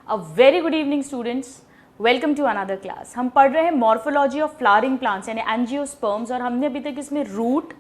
A very good evening students, welcome to another class. हम पढ़ रहे हैं मॉर्फोलॉजी ऑफ फ्लावरिंग प्लांट्स यानी एंजियोस्पर्म्स, और हमने अभी तक इसमें रूट,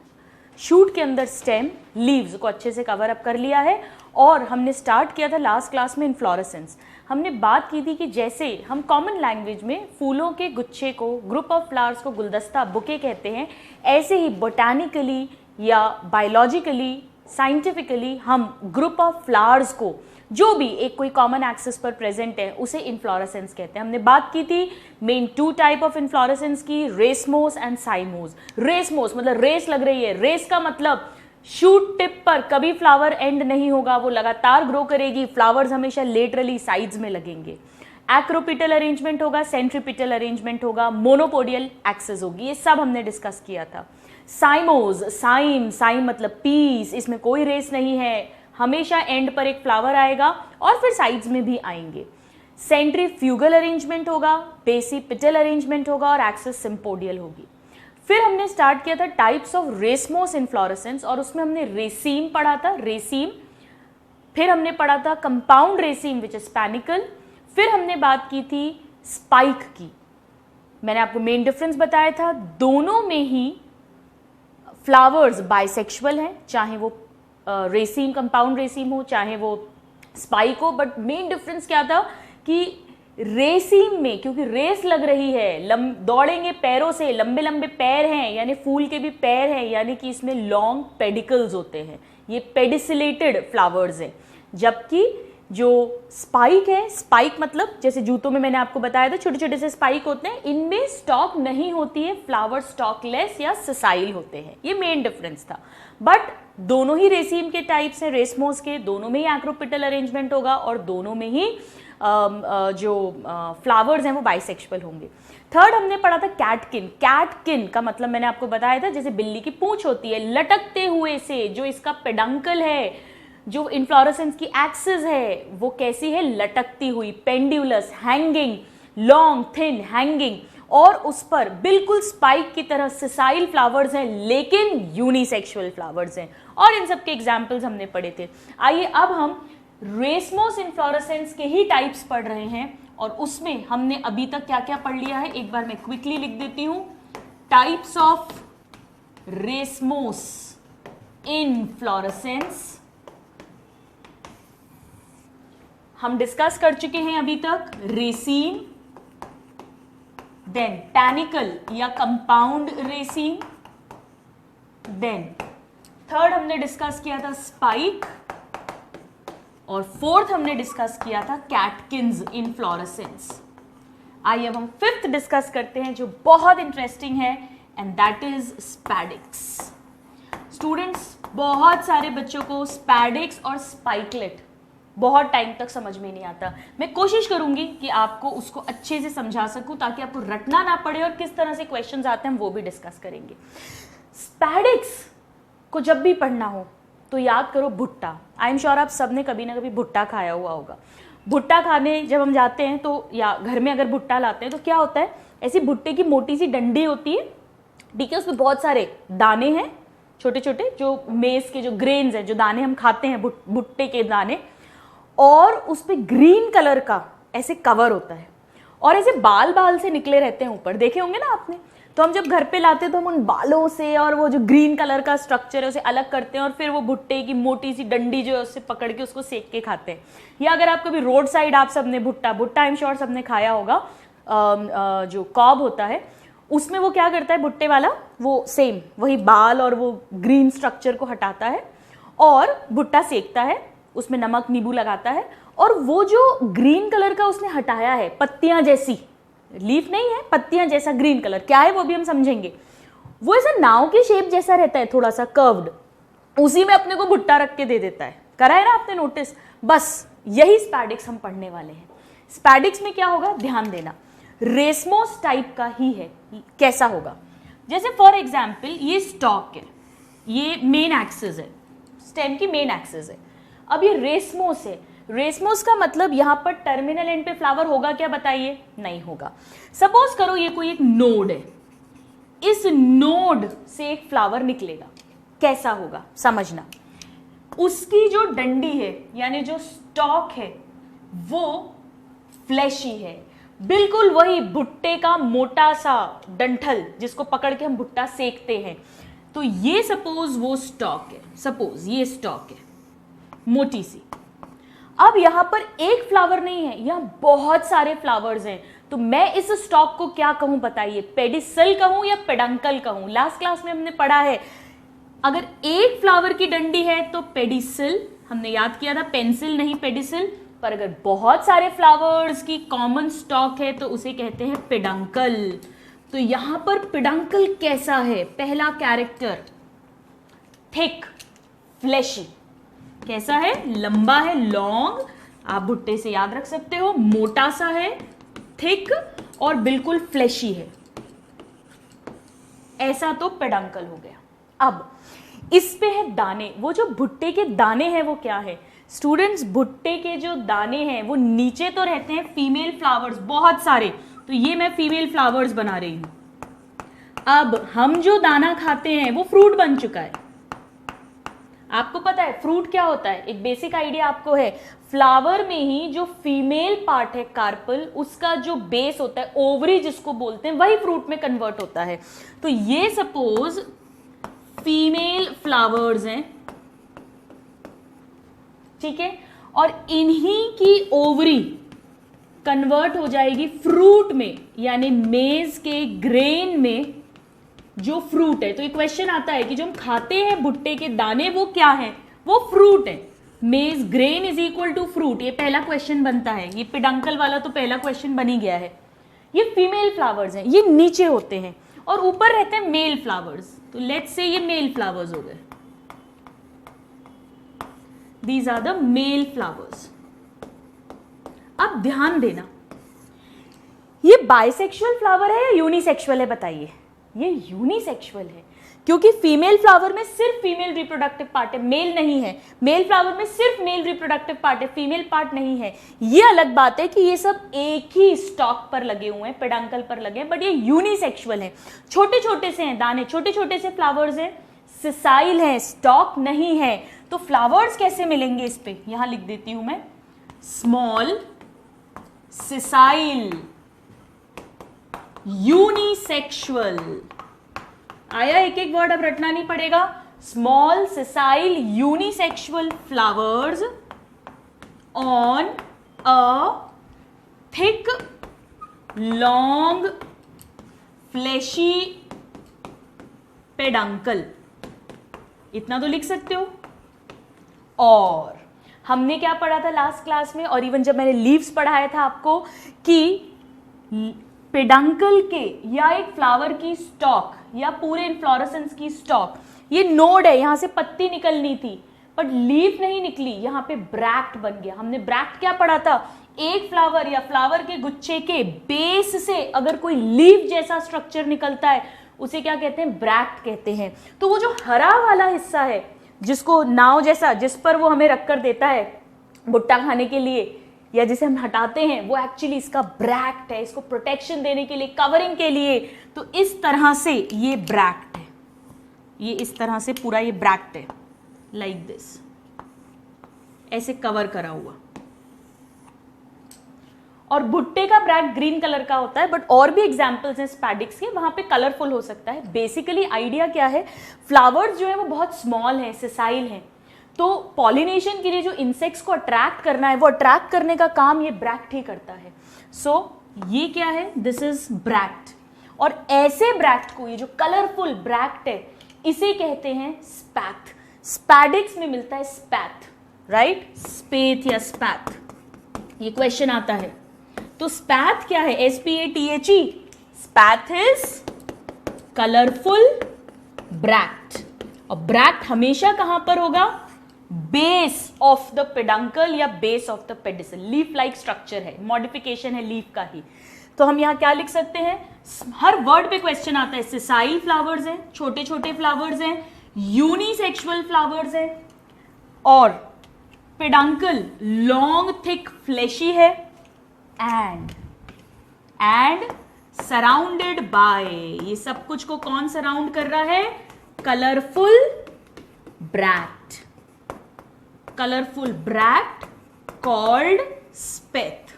शूट के अंदर स्टेम, लीव्स को अच्छे से कवर अप कर लिया है। और हमने स्टार्ट किया था लास्ट क्लास में इन्फ्लोरेसेंस। हमने बात की थी कि जैसे हम कॉमन लैंग्वेज में फूलों के गुच्छे को, ग्रुप ऑफ फ्लावर्स को गुलदस्ता, बुके कहते हैं, ऐसे ही बोटानिकली या बायोलॉजिकली, साइंटिफिकली हम ग्रुप ऑफ फ्लावर्स को जो भी एक कोई कॉमन एक्सिस पर प्रेजेंट है उसे इन्फ्लोरेसेंस कहते हैं। हमने बात की थी main two type of inflorescence की, रेसमोस एंड साइमोस। रेसमोस मतलब रेस लग रही है, रेस का मतलब शूट टिप पर कभी फ्लावर एंड नहीं होगा, वो लगातार ग्रो करेगी, फ्लावर्स हमेशा लेटरली साइड्स में लगेंगे। एक्रोपिटल अरेंजमेंट होगा, सेंट्रीपिटल अरेंजमेंट होगा, मोनोपोडियल एक्सिस होगी, ये सब हमने डिस्कस किया था। साइमोस, साइम मतलब पीस, इसमें कोई रेस नहीं है, हमेशा एंड पर एक फ्लावर आएगा और फिर साइड्स में भी आएंगे। सेंट्रीफ्यूगल अरेंजमेंट होगा, बेसिपिटल अरेंजमेंट होगा और एक्सिस सिम्पोडियल होगी। फिर हमने स्टार्ट किया था टाइप्स ऑफ रेसमोस इन्फ्लोरेसेंस, और उसमें हमने रेसीम पढ़ा था, रेसीम। फिर हमने पढ़ा था compound raceme which is panicle. फिर हमने बात की थी स्पाइक की। मैंने आपको मेन डिफरेंस बताया था, दोनों में ही फ्लावर्स बाइसेक्सुअल हैं, चाहे वो रेसीम, कंपाउंड रेसीम हो, चाहे वो स्पाइक हो। बट मेन डिफरेंस क्या था कि रेसीम में क्योंकि रेस लग रही है, दौड़ेंगे पैरों से, लंबे लंबे पैर हैं, यानी फूल के भी पैर हैं, यानी कि इसमें लॉन्ग पेडिकल्स होते हैं, ये पेडिसिलेटेड फ्लावर्स हैं। जबकि जो स्पाइक है, स्पाइक मतलब जैसे जूतों में मैंने आपको बताया था छोटे छोटे से स्पाइक होते हैं, इनमें स्टॉक नहीं होती है, फ्लावर स्टॉकलेस या ससाइल होते हैं, ये मेन डिफरेंस था। बट दोनों ही रेसीम के टाइप्स हैं, रेसमोस के, दोनों में ही एक्रोपिटल अरेंजमेंट होगा और दोनों में ही जो फ्लावर्स हैं वो बाइसेक्सुअल होंगे। थर्ड हमने पढ़ा था कैटकिन। कैटकिन का मतलब मैंने आपको बताया था जैसे बिल्ली की पूंछ होती है, लटकते हुए से जो इसका पेडंकल है, जो इन्फ्लोरेसेंस की एक्सिस है वो कैसी है, लटकती हुई, pendulous, hanging, long thin hanging, और उस पर बिल्कुल स्पाइक की तरह सिसाइल फ्लावर्स हैं लेकिन यूनिसेक्सुअल फ्लावर्स हैं। और इन सब के एग्जाम्पल्स हमने पढ़े थे। आइए अब हम रेसमोस इन्फ्लोरेसेंस के ही टाइप्स पढ़ रहे हैं, और उसमें हमने अभी तक क्या क्या पढ़ लिया है एक बार मैं क्विकली लिख देती हूं। टाइप्स ऑफ रेसमोस इन्फ्लोरेसेंस हम डिस्कस कर चुके हैं अभी तक, रेसीम, देन पैनिकल या कंपाउंड रेसीम, देन थर्ड हमने डिस्कस किया था स्पाइक, और फोर्थ हमने डिस्कस किया था कैटकिन्स इन्फ्लोरेसेंस। आइए अब हम फिफ्थ डिस्कस करते हैं जो बहुत इंटरेस्टिंग है, and that is spadix. Students, बहुत सारे बच्चों को स्पैडिक्स और स्पाइकलेट बहुत टाइम तक समझ में नहीं आता। मैं कोशिश करूंगी कि आपको उसको अच्छे से समझा सकूं ताकि आपको रटना ना पड़े, और किस तरह से क्वेश्चंस आते हैं हम वो भी डिस्कस करेंगे। स्पैडिक्स को जब भी पढ़ना हो तो याद करो भुट्टा। आई एम श्योर आप सबने कभी ना कभी भुट्टा खाया हुआ होगा। भुट्टा खाने जब हम जाते हैं तो, या घर में अगर भुट्टा लाते हैं तो क्या होता है, ऐसी भुट्टे की मोटी सी डंडी होती है, ठीक है, उसमें बहुत सारे दाने हैं, छोटे छोटे जो मेज के जो ग्रेन्स हैं, जो दाने हम खाते हैं, भुट्टे के दाने, और उस पर ग्रीन कलर का ऐसे कवर होता है, और ऐसे बाल बाल से निकले रहते हैं ऊपर, देखे होंगे ना आपने। तो हम जब घर पे लाते हैं तो हम उन बालों से और वो जो ग्रीन कलर का स्ट्रक्चर है उसे अलग करते हैं, और फिर वो भुट्टे की मोटी सी डंडी जो है उससे पकड़ के उसको सेक के खाते हैं। या अगर आप कभी रोड साइड आप सबने भुट्टा आई एम श्योर सबने खाया होगा, जो कॉब होता है उसमें वो क्या करता है भुट्टे वाला, वो सेम वही बाल और वो ग्रीन स्ट्रक्चर को हटाता है और भुट्टा सेकता है, उसमें नमक नींबू लगाता है, और वो जो ग्रीन कलर का उसने हटाया है, पत्तियां जैसी, लीफ नहीं है, पत्तियां जैसा ग्रीन कलर क्या है वो भी हम समझेंगे, वो ऐसा नाव के शेप जैसा रहता है, थोड़ा सा कर्व्ड, उसी में अपने को भुट्टा रख के दे देता है। करा है ना आपने नोटिस? बस यही स्पैडिक्स हम पढ़ने वाले हैं। स्पैडिक्स में क्या होगा, ध्यान देना, रेसमोस टाइप का ही है। कैसा होगा, जैसे फॉर एग्जाम्पल ये स्टॉक है, ये मेन एक्सिस है, स्टेम की मेन एक्सिस है। अब ये रेसमोस है, रेसमोस का मतलब यहां पर टर्मिनल एंड पे फ्लावर होगा क्या, बताइए? नहीं होगा। सपोज करो ये कोई एक नोड है, इस नोड से एक फ्लावर निकलेगा, कैसा होगा समझना। उसकी जो डंडी है यानी जो स्टॉक है वो फ्लैशी है, बिल्कुल वही भुट्टे का मोटा सा डंठल जिसको पकड़ के हम भुट्टा सेकते हैं। तो ये सपोज वो स्टॉक है, सपोज ये स्टॉक है मोटी सी। अब यहां पर एक फ्लावर नहीं है, यहां बहुत सारे फ्लावर्स हैं, तो मैं इस स्टॉक को क्या कहूं बताइए, पेडिसल कहूं या पेडंकल कहूं? लास्ट क्लास में हमने पढ़ा है अगर एक फ्लावर की डंडी है तो पेडिसल, हमने याद किया था पेंसिल नहीं पेडिसल, पर अगर बहुत सारे फ्लावर्स की कॉमन स्टॉक है तो उसे कहते हैं पेडंकल। तो यहां पर पेडंकल कैसा है? पहला कैरेक्टर थिक फ्लैशी, कैसा है? लंबा है, लॉन्ग, आप भुट्टे से याद रख सकते हो, मोटा सा है, थिक और बिल्कुल फ्लैशी है, ऐसा तो पेडंकल हो गया। अब इस पे है दाने, वो जो भुट्टे के दाने हैं वो क्या है स्टूडेंट्स? भुट्टे के जो दाने हैं वो नीचे तो रहते हैं फीमेल फ्लावर्स बहुत सारे, तो ये मैं फीमेल फ्लावर्स बना रही हूं। अब हम जो दाना खाते हैं वो फ्रूट बन चुका है। आपको पता है फ्रूट क्या होता है? एक बेसिक आइडिया आपको है, फ्लावर में ही जो फीमेल पार्ट है कार्पल, उसका जो बेस होता है ओवरी जिसको बोलते हैं, वही फ्रूट में कन्वर्ट होता है। तो ये सपोज फीमेल फ्लावर्स हैं, ठीक है, और इन्हीं की ओवरी कन्वर्ट हो जाएगी फ्रूट में, यानी मेज के ग्रेन में जो फ्रूट है। तो ये क्वेश्चन आता है कि जो हम खाते हैं भुट्टे के दाने वो क्या है? वो फ्रूट है। Maize grain is equal to fruit, ये पहला क्वेश्चन बनता है। ये पेडंकल वाला तो पहला क्वेश्चन बन ही गया है। ये फीमेल फ्लावर्स हैं, ये नीचे होते हैं और ऊपर रहते हैं मेल फ्लावर्स। तो लेट्स से ये मेल फ्लावर्स हो गए, these are the male flowers. अब ध्यान देना, ये बाइसेक्सुअल फ्लावर है या यूनिसेक्सुअल है बताइए? ये यूनिसेक्सुअल है, क्योंकि फीमेल फ्लावर में सिर्फ फीमेल रिप्रोडक्टिव पार्ट है, मेल नहीं है। मेल फ्लावर में सिर्फ मेल रिप्रोडक्टिव पार्ट है, फीमेल पार्ट नहीं है। ये अलग बात है कि ये सब एक ही स्टॉक पर लगे हुए हैं, पेडंकल पर लगे हैं, बट ये यूनिसेक्सुअल है। छोटे छोटे से हैं दाने, छोटे छोटे से फ्लावर्स हैं, सिसाइल है, स्टॉक नहीं है। तो फ्लावर्स कैसे मिलेंगे इस पे? यहां लिख देती हूं मैं, स्मॉल सिसाइल यूनिसेक्सुअल। आया? एक एक वर्ड अब रटना नहीं पड़ेगा। Small sessile unisexual flowers on a thick long fleshy peduncle. इतना तो लिख सकते हो। और हमने क्या पढ़ा था लास्ट क्लास में, और इवन जब मैंने लीव्स पढ़ाया था आपको, कि पेडंकल के या एक फ्लावर की स्टॉक या पूरे इन्फ्लोरेसेंस की स्टॉक, ये नोड है, यहां से पत्ती निकलनी थी बट लीफ नहीं निकली, यहां पे ब्रैक्ट बन गया। हमने ब्रैक्ट क्या पढ़ा था? एक फ्लावर या फ्लावर के गुच्छे के बेस से अगर कोई लीफ जैसा स्ट्रक्चर निकलता है उसे क्या कहते हैं? ब्रैक्ट कहते हैं। तो वो जो हरा वाला हिस्सा है जिसको नाव जैसा, जिस पर वो हमें रखकर देता है भुट्टा खाने के लिए, या जिसे हम हटाते हैं, वो एक्चुअली इसका ब्रैक्ट है, इसको प्रोटेक्शन देने के लिए, कवरिंग के लिए। तो इस तरह से ये ब्रैक्ट है, ये इस तरह से पूरा ये ब्रैक्ट है, लाइक दिस, ऐसे कवर करा हुआ। और भुट्टे का ब्रैक्ट ग्रीन कलर का होता है, बट और भी एग्जाम्पल्स हैं स्पैडिक्स के, वहां पे कलरफुल हो सकता है। बेसिकली आइडिया क्या है, फ्लावर्स जो है वो बहुत स्मॉल है, सिसाइल है, तो पॉलिनेशन के लिए जो इंसेक्ट्स को अट्रैक्ट करना है, वो अट्रैक्ट करने का काम ये ब्रैक्ट ही करता है। सो ये क्या है? This is bract. और ऐसे ब्रैक्ट को, ये जो कलरफुल ब्रैक्ट है, इसे कहते हैं स्पैथ। स्पैडिक्स में मिलता है स्पैथ, राइट? स्पेथ या स्पैथ, ये क्वेश्चन आता है। तो स्पैथ क्या है? SPATHE। Spathe is colourful bract. और ब्रैक्ट हमेशा कहां पर होगा? बेस ऑफ द पेडंकल या base of the pedicel. Leaf like structure है, मॉडिफिकेशन है लीफ का ही। तो हम यहां क्या लिख सकते हैं? हर वर्ड पे क्वेश्चन आता है। सिसाइल फ्लावर्स हैं, छोटे छोटे फ्लावर्स हैं, यूनिसेक्सुअल फ्लावर्स हैं, और पेडंकल लॉन्ग थिक फ्लैशी है, एंड सराउंडेड बाय, ये सब कुछ को कौन सराउंड कर रहा है? Colourful bract. Colourful bract called spathe.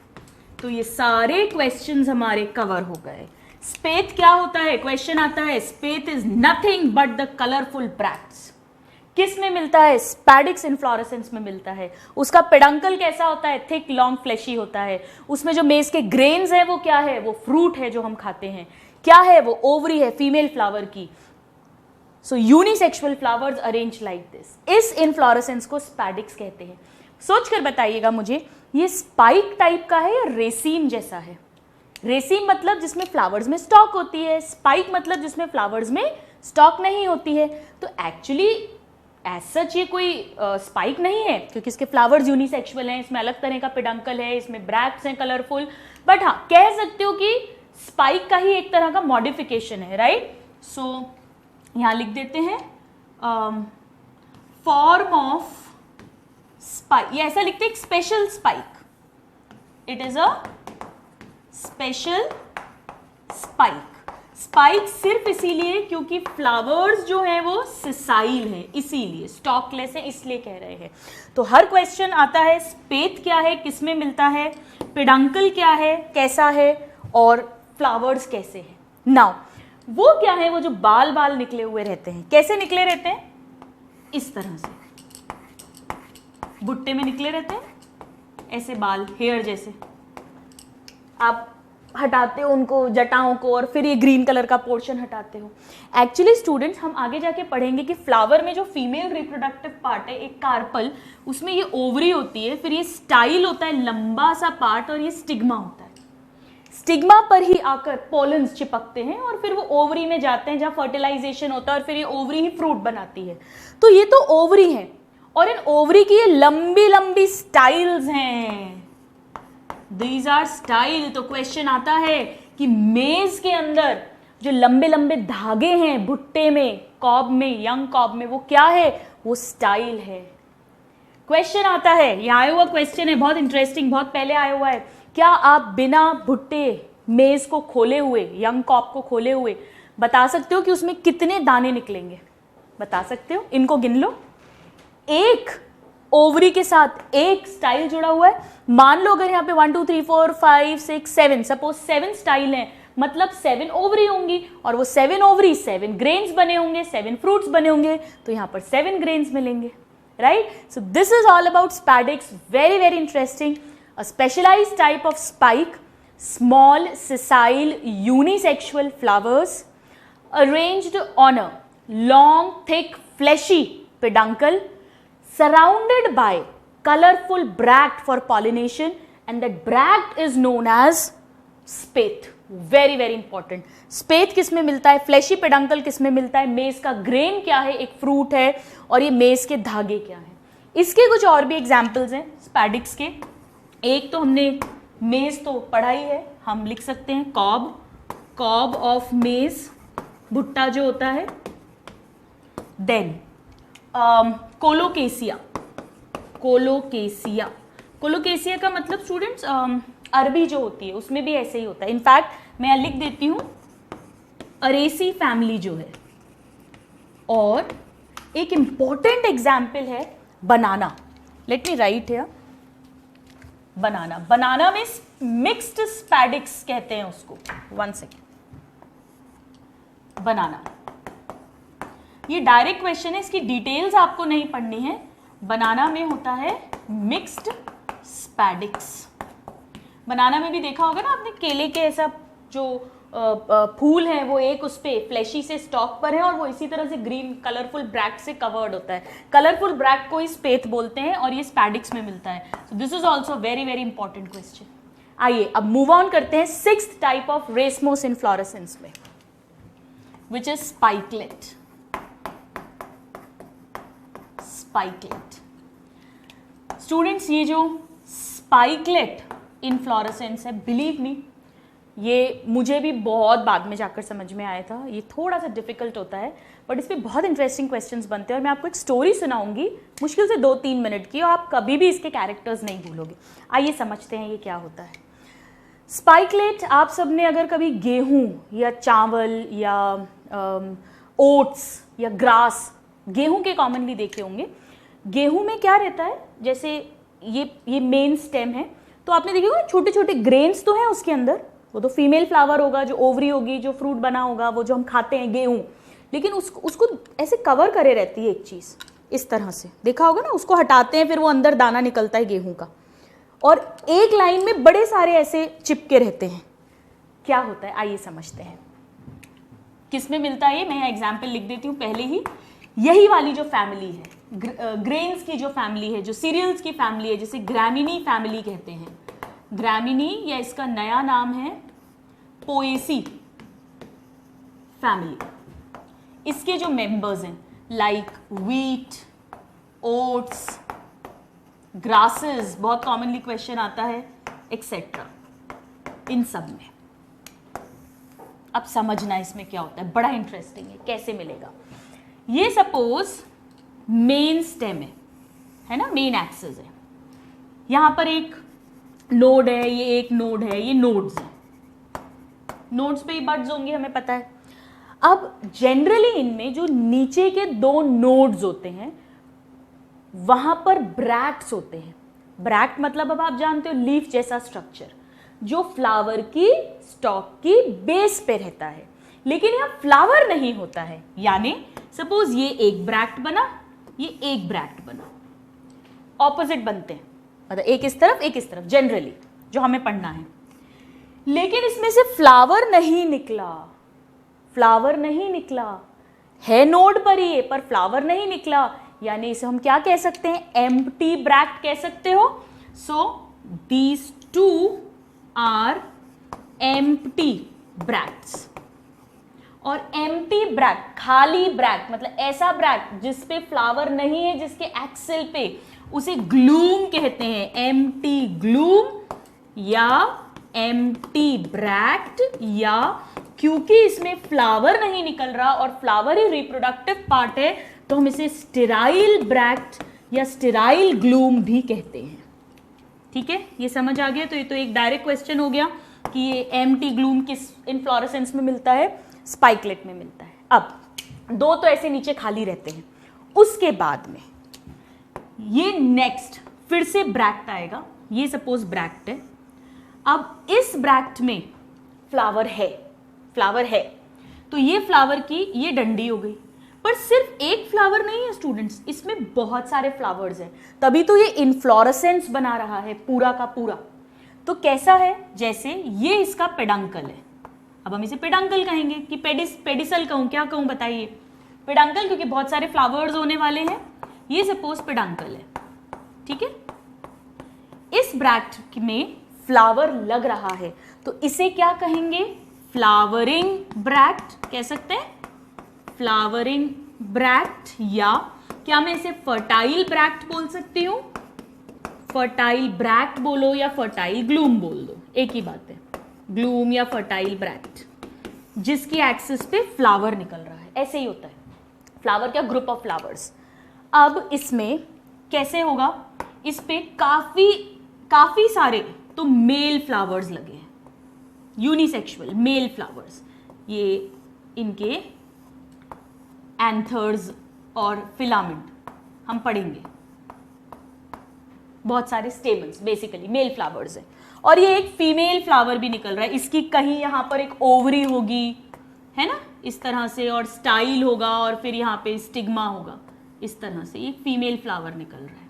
तो ये सारे क्वेश्चंस हमारे कवर हो गए। स्पेथ क्या होता है, क्वेश्चन आता है, spathe is nothing but the colourful bracts. किस में मिलता है, स्पैडिक्स इन्फ्लोरेसेंस में मिलता है। उसका पेडंकल कैसा होता है, थिक लॉन्ग फ्लैशी होता है। उसमें जो मेज के ग्रेन्स है वो क्या है, वो फ्रूट है जो हम खाते हैं। क्या है वो, ओवरी है फीमेल फ्लावर की। So unisexual flowers arrange like this, इस इन्फ्लोरेसेंस को स्पैडिक्स कहते हैं। सोच कर बताइएगा मुझे, ये स्पाइक टाइप का है या रेसीम जैसा है। रेसीम मतलब जिसमें फ्लावर्स में स्टॉक होती है, स्पाइक मतलब जिसमें फ्लावर्स में स्टॉक नहीं होती है। तो एक्चुअली एज सच ये कोई स्पाइक नहीं है, क्योंकि इसके फ्लावर्स यूनिसेक्सुअल हैं, इसमें अलग तरह का पेडंकल है, इसमें ब्रैक्ट्स हैं कलरफुल। बट हाँ, कह सकते हो कि स्पाइक का ही एक तरह का मॉडिफिकेशन है, राइट। सो यहां लिख देते हैं फॉर्म ऑफ स्पाइक, ये ऐसा लिखते हैं special spike, it is a special spike. Spike सिर्फ इसीलिए क्योंकि फ्लावर्स जो है वो सिसाइल है, इसीलिए स्टॉकलेस है, इसलिए कह रहे हैं। तो हर क्वेश्चन आता है स्पेथ क्या है, किसमें मिलता है, पेडंकल क्या है, कैसा है, और फ्लावर्स कैसे हैं। नाउ वो क्या है, वो जो बाल बाल निकले हुए रहते हैं, कैसे निकले रहते हैं, इस तरह से भुट्टे में निकले रहते हैं, ऐसे बाल हेयर जैसे। आप हटाते हो उनको, जटाओं को, और फिर ये ग्रीन कलर का पोर्शन हटाते हो। एक्चुअली स्टूडेंट्स, हम आगे जाके पढ़ेंगे कि फ्लावर में जो फीमेल रिप्रोडक्टिव पार्ट है, एक कार्पल, उसमें ये ओवरी होती है, फिर ये स्टाइल होता है लंबा सा पार्ट, और ये स्टिग्मा होता है। स्टिग्मा पर ही आकर पोलन्स चिपकते हैं और फिर वो ओवरी में जाते हैं जहां फर्टिलाइजेशन होता है, और फिर ये ओवरी ही फ्रूट बनाती है। तो ये तो ओवरी है, और इन ओवरी की ये लंबी लंबी स्टाइल्स हैं, दीज आर स्टाइल। तो क्वेश्चन आता है कि मेज के अंदर जो लंबे लंबे धागे हैं भुट्टे में, कॉब में, यंग कॉब में, वो क्या है, वो स्टाइल है। क्वेश्चन आता है, यहां आया हुआ क्वेश्चन है, बहुत इंटरेस्टिंग, बहुत पहले आया हुआ है। क्या आप बिना भुट्टे मेज को खोले हुए, यंग कॉब को खोले हुए, बता सकते हो कि उसमें कितने दाने निकलेंगे? बता सकते हो? इनको गिन लो। एक ओवरी के साथ एक स्टाइल जुड़ा हुआ है। मान लो अगर यहाँ पे 1 2 3 4 5 6 7, सपोज 7 स्टाइल हैं, मतलब 7 ओवरी होंगी, और वो 7 ओवरी 7 ग्रेन्स बने होंगे, 7 फ्रूट्स बने होंगे, तो यहाँ पर 7 ग्रेन्स मिलेंगे, right. So this is all about spadix, very very interesting, a specialised type of spike, small sessile unisexual flowers arranged on a long thick fleshy peduncle surrounded by colorful bract for pollination, and that bract is known as spathe. Very very important. spathe किस में मिलता है, fleshy peduncle किस में मिलता है, मेज का ग्रेन क्या है, एक फ्रूट है, और ये मेज के धागे क्या है। इसके कुछ और भी एग्जाम्पल्स हैं स्पैडिक्स के। एक तो हमने मेज तो पढ़ा ही है, हम लिख सकते हैं कॉब, कॉब ऑफ मेज, भुट्टा जो होता है। देन कोलोकेसिया, कोलोकेसिया, कोलोकेसिया का मतलब स्टूडेंट्स अरबी जो होती है उसमें भी ऐसे ही होता है। इनफैक्ट मैं यहाँ लिख देती हूँ अरेसी फैमिली जो है। और एक इंपॉर्टेंट एग्जाम्पल है बनाना, लेट मी राइट हियर, बनाना। बनाना में मिक्स्ड स्पैडिक्स कहते हैं उसको। 1 सेकेंड, बनाना, ये डायरेक्ट क्वेश्चन है, इसकी डिटेल्स आपको नहीं पढ़नी है। बनाना में होता है मिक्स्ड स्पैडिक्स। बनाना में भी देखा होगा ना आपने, केले के ऐसा जो फूल है वो एक उस पे फ्लैशी से स्टॉक पर है, और वो इसी तरह से ग्रीन कलरफुल ब्रैक्ट से कवर्ड होता है। कलरफुल ब्रैक्ट को ही स्पेथ बोलते हैं, और ये स्पैडिक्स में मिलता है। सो this is also very very important question. आइए अब मूव ऑन करते हैं 6th type of racemose inflorescence में, which is spikelet. Spikelet students, ये जो स्पाइकलेट इन्फ्लोरेसेंस है, बिलीव मी, ये मुझे भी बहुत बाद में जाकर समझ में आया था। ये थोड़ा सा डिफिकल्ट होता है, बट इसमें बहुत इंटरेस्टिंग क्वेश्चंस बनते हैं, और मैं आपको एक स्टोरी सुनाऊंगी मुश्किल से 2-3 मिनट की, और आप कभी भी इसके कैरेक्टर्स नहीं भूलोगे। आइए समझते हैं ये क्या होता है। स्पाइकलेट, आप सबने अगर कभी गेहूं या चावल या ओट्स या ग्रास, गेहूं के कॉमनली देखे होंगे। गेहूं में क्या रहता है, जैसे ये मेन स्टेम है, तो तो आपने देखा होगा छोटे छोटे ग्रेन्स तो हैं उसके अंदर, वो तो फीमेल फ्लावर होगा, जो ओवरी होगी, जो फ्रूट बना होगा, वो जो हम खाते हैं गेहूं, लेकिन उसको ऐसे कवर करे रहती है एक चीज इस तरह से, देखा होगा ना, उसको हटाते हैं फिर वो अंदर दाना निकलता है गेहूं का, और एक लाइन में बड़े सारे ऐसे चिपके रहते हैं। क्या होता है आइए समझते हैं। किस में मिलता है ये, मैं एग्जाम्पल लिख देती हूँ पहले ही। यही वाली जो फैमिली है, ग्रेन्स की जो फैमिली है, जो सीरियल्स की फैमिली है, जिसे ग्रामिनी फैमिली कहते हैं, ग्रामिनी, या इसका नया नाम है पोएसी फैमिली। इसके जो मेंबर्स हैं लाइक व्हीट, ओट्स, ग्रासेस, बहुत कॉमनली क्वेश्चन आता है, एक्सेट्रा, इन सब में। अब समझना इसमें क्या होता है, बड़ा इंटरेस्टिंग है, कैसे मिलेगा। ये सपोज मेन स्टेम है ना, मेन एक्सिस है, यहां पर एक नोड है, ये एक नोड है, ये नोड्स हैं, नोड्स पे ही बड्स होंगे हमें पता है। अब जनरली इनमें जो नीचे के दो नोड्स होते हैं वहां पर ब्रैक्ट्स होते हैं। ब्रैक्ट मतलब अब आप जानते हो लीफ जैसा स्ट्रक्चर जो फ्लावर की स्टॉक की बेस पे रहता है, लेकिन यहां फ्लावर नहीं होता है। यानी सपोज ये एक ब्रैक्ट बना, ये एक ब्रैक्ट बना, ऑपोजिट बनते हैं, मतलब एक इस तरफ एक इस तरफ, जनरली जो हमें पढ़ना है, लेकिन इसमें से फ्लावर नहीं निकला, फ्लावर नहीं निकला है, नोड पर ही है पर फ्लावर नहीं निकला, यानी इसे हम क्या कह सकते हैं, एम्प्टी ब्रैक्ट कह सकते हो। So these two are empty bracts. और एम्प्टी ब्रैक्ट, खाली ब्रैक्ट, मतलब ऐसा ब्रैक्ट जिस पे फ्लावर नहीं है, जिसके एक्सेल पे, उसे ग्लूम कहते हैं, एम्प्टी ग्लूम या एम्प्टी ब्रैक्ट। या क्योंकि इसमें फ्लावर नहीं निकल रहा और फ्लावर ही रिप्रोडक्टिव पार्ट है, तो हम इसे स्टेराइल ब्रैक्ट या स्टेराइल ग्लूम भी कहते हैं। ठीक है, ये समझ आ गया। तो ये तो एक डायरेक्ट क्वेश्चन हो गया कि ये एम्प्टी ग्लूम किस इनफ्लोरेसेंस में मिलता है, स्पाइकलेट में मिलता है। अब दो तो ऐसे नीचे खाली रहते हैं, उसके बाद में ये नेक्स्ट फिर से ब्रैक्ट आएगा, ये सपोज ब्रैक्ट है। अब इस ब्रैक्ट में फ्लावर है, फ्लावर है, तो ये फ्लावर की ये डंडी हो गई, पर सिर्फ एक फ्लावर नहीं है स्टूडेंट्स, इसमें बहुत सारे फ्लावर्स हैं, तभी तो ये इनफ्लोरेसेंस बना रहा है पूरा का पूरा। तो कैसा है, जैसे ये इसका पेडंकल है, अब हम इसे पेडंकल कहेंगे कि पेडिसल कहूं, क्या कहूं बताइए, पेडंकल, क्योंकि बहुत सारे फ्लावर्स होने वाले हैं। ये सपोज पेडंकल है, ठीक है। इस ब्रैक्ट में फ्लावर लग रहा है, तो इसे क्या कहेंगे, फ्लावरिंग ब्रैक्ट कह सकते हैं, फ्लावरिंग ब्रैक्ट। या क्या मैं इसे फर्टाइल ब्रैक्ट बोल सकती हूं, फर्टाइल ब्रैक्ट बोलो या फर्टाइल ग्लूम बोल दो, एक ही बात है, ग्लूम या फर्टाइल ब्रैक्ट, जिसकी एक्सिस पे फ्लावर निकल रहा है। ऐसे ही होता है, फ्लावर क्या, ग्रुप ऑफ फ्लावर्स। अब इसमें कैसे होगा, इस पे काफी सारे तो मेल फ्लावर्स लगे हैं, यूनिसेक्सुअल मेल फ्लावर्स, ये इनके एंथर्स और फिलामेंट हम पढ़ेंगे, बहुत सारे स्टेमन्स, बेसिकली मेल फ्लावर्स हैं। और ये एक फीमेल फ्लावर भी निकल रहा है, इसकी कहीं यहाँ पर एक ओवरी होगी, है ना, इस तरह से, और स्टाइल होगा, और फिर यहाँ पे स्टिग्मा होगा, इस तरह से एक फीमेल फ्लावर निकल रहा है।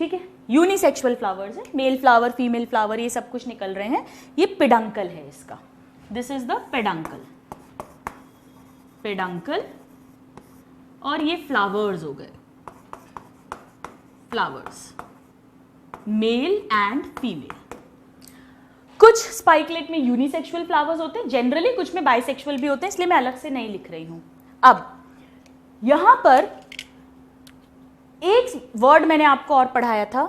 ठीक है, यूनिसेक्सुअल फ्लावर्स है, मेल फ्लावर, फीमेल फ्लावर, ये सब कुछ निकल रहे हैं। ये पेडंकल है इसका, this is the peduncle, peduncle. और ये फ्लावर्स हो गए, फ्लावर्स मेल एंड फीमेल। कुछ स्पाइकलेट में यूनिसेक्सुअल फ्लावर्स होते हैं जनरली, कुछ में बाइसेक्सुअल भी होते हैं, इसलिए मैं अलग से नहीं लिख रही हूं। अब यहां पर एक वर्ड मैंने आपको और पढ़ाया था,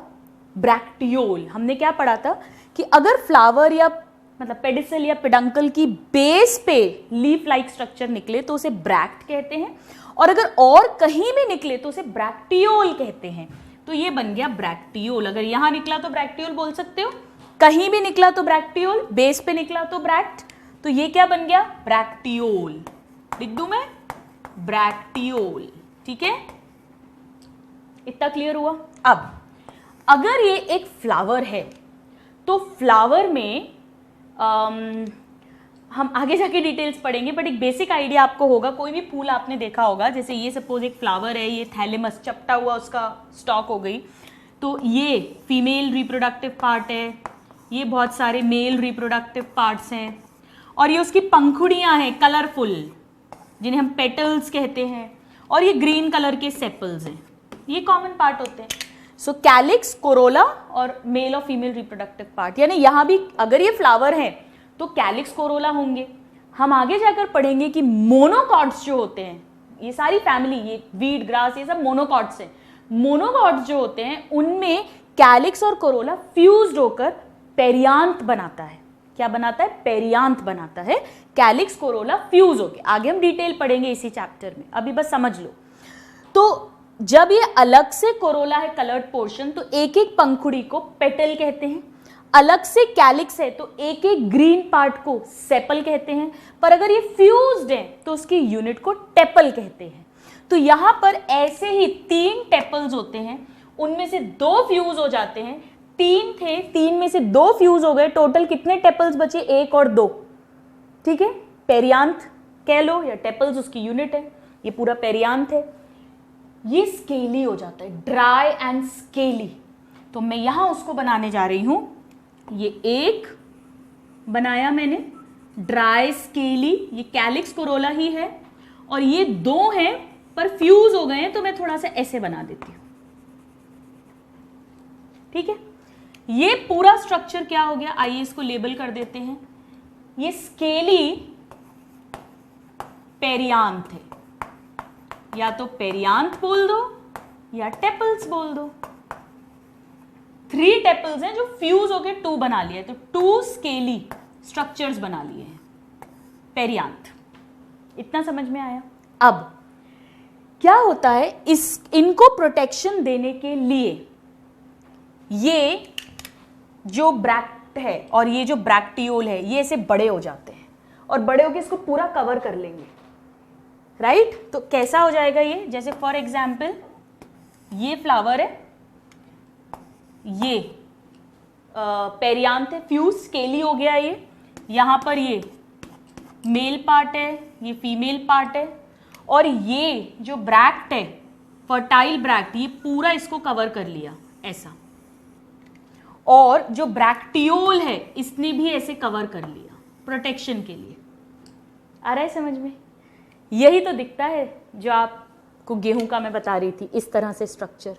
ब्रैक्टियोल। हमने क्या पढ़ा था कि अगर फ्लावर या मतलब पेडिसल या पेडंकल की बेस पे लीफ लाइक स्ट्रक्चर निकले तो उसे ब्रैक्ट कहते हैं, और अगर और कहीं भी निकले तो उसे ब्रैक्टियोल कहते हैं। तो ये बन गया ब्रैक्टियोल। अगर यहां निकला तो ब्रैक्टियोल बोल सकते हो, कहीं भी निकला तो ब्रैक्टियोल, बेस पे निकला तो ब्रैक्ट, तो ये क्या बन गया, ब्रैक्टियोल। लिख दूं मैं, ब्रैक्टियोल। ठीक है, इतना क्लियर हुआ। अब अगर ये एक फ्लावर है तो फ्लावर में हम आगे जाके डिटेल्स पढ़ेंगे, बट एक बेसिक आइडिया आपको होगा। कोई भी फूल आपने देखा होगा, जैसे ये सपोज एक फ्लावर है, ये थैलेमस चपटा हुआ उसका स्टॉक हो गई, तो ये फीमेल रिप्रोडक्टिव पार्ट है, ये बहुत सारे मेल रिप्रोडक्टिव पार्ट्स हैं, और ये उसकी पंखुड़ियाँ हैं कलरफुल, जिन्हें हम पेटल्स कहते हैं, और ये ग्रीन कलर के सेपल्स हैं, ये कॉमन पार्ट होते हैं। सो कैलिक्स, कोरोला और मेल और फीमेल रिप्रोडक्टिव पार्ट, यानी यहाँ भी अगर ये फ्लावर है तो कैलिक्स कोरोला होंगे। हम आगे जाकर पढ़ेंगे कि मोनोकॉट्स जो होते हैं, ये सारी फैमिली, ये वीड, ग्रास, ये सब मोनोकॉट्स हैं। मोनोकॉट्स जो होते हैं उनमें कैलिक्स और कोरोला फ्यूज्ड होकर पेरियांथ बनाता है। क्या बनाता है? पेरियांथ बनाता है। कैलिक्स कोरोला फ्यूज होके, आगे हम डिटेल पढ़ेंगे इसी चैप्टर में, अभी बस समझ लो। तो जब ये अलग से कोरोला है कलर्ड पोर्शन, तो एक एक पंखुड़ी को पेटल कहते हैं। अलग से कैलिक्स है तो एक एक ग्रीन पार्ट को सेपल कहते हैं। पर अगर ये फ्यूज्ड है तो उसकी यूनिट को टेपल कहते हैं। तो यहां पर ऐसे ही 3 टेपल्स होते हैं, उनमें से 2 फ्यूज हो जाते हैं। 3 थे, 3 में से 2 फ्यूज हो गए, टोटल कितने टेपल्स बचे? 1 और 2, ठीक है। पेरियांथ कह लो या टेपल्स उसकी यूनिट है, ये पूरा पेरियांथ है। ये स्केली हो जाता है, ड्राई एंड स्केली। तो मैं यहां उसको बनाने जा रही हूं, ये एक बनाया मैंने ड्राई स्केली, ये कैलिक्स कोरोला ही है, और ये 2 हैं पर फ्यूज हो गए हैं, तो मैं थोड़ा सा ऐसे बना देती हूं, ठीक है। ये पूरा स्ट्रक्चर क्या हो गया? आइए इसको लेबल कर देते हैं। ये स्केली पेरियांथ है, या तो पेरियांथ बोल दो या टेपल्स बोल दो। 3 टेपल्स हैं जो फ्यूज होके 2 बना लिए, तो 2 स्केली स्ट्रक्चर्स बना लिए हैं, पेरियांथ। इतना समझ में आया? अब क्या होता है, इनको प्रोटेक्शन देने के लिए ये जो ब्रैक्ट है और ये जो ब्रैक्टियोल है, ये ऐसे बड़े हो जाते हैं और बड़े होके इसको पूरा कवर कर लेंगे, राइट। तो कैसा हो जाएगा ये? जैसे फॉर एग्जाम्पल ये फ्लावर है, ये पेरियांथ है, फ्यूज स्केली हो गया ये। यहां पर ये मेल पार्ट है, ये फीमेल पार्ट है, और ये जो ब्रैक्ट है, फर्टाइल ब्रैक्ट, ये पूरा इसको कवर कर लिया ऐसा। और जो ब्रैक्टियोल है, इसने भी ऐसे कवर कर लिया प्रोटेक्शन के लिए। आ रहा है समझ में? यही तो दिखता है जो आपको गेहूं का मैं बता रही थी, इस तरह से स्ट्रक्चर।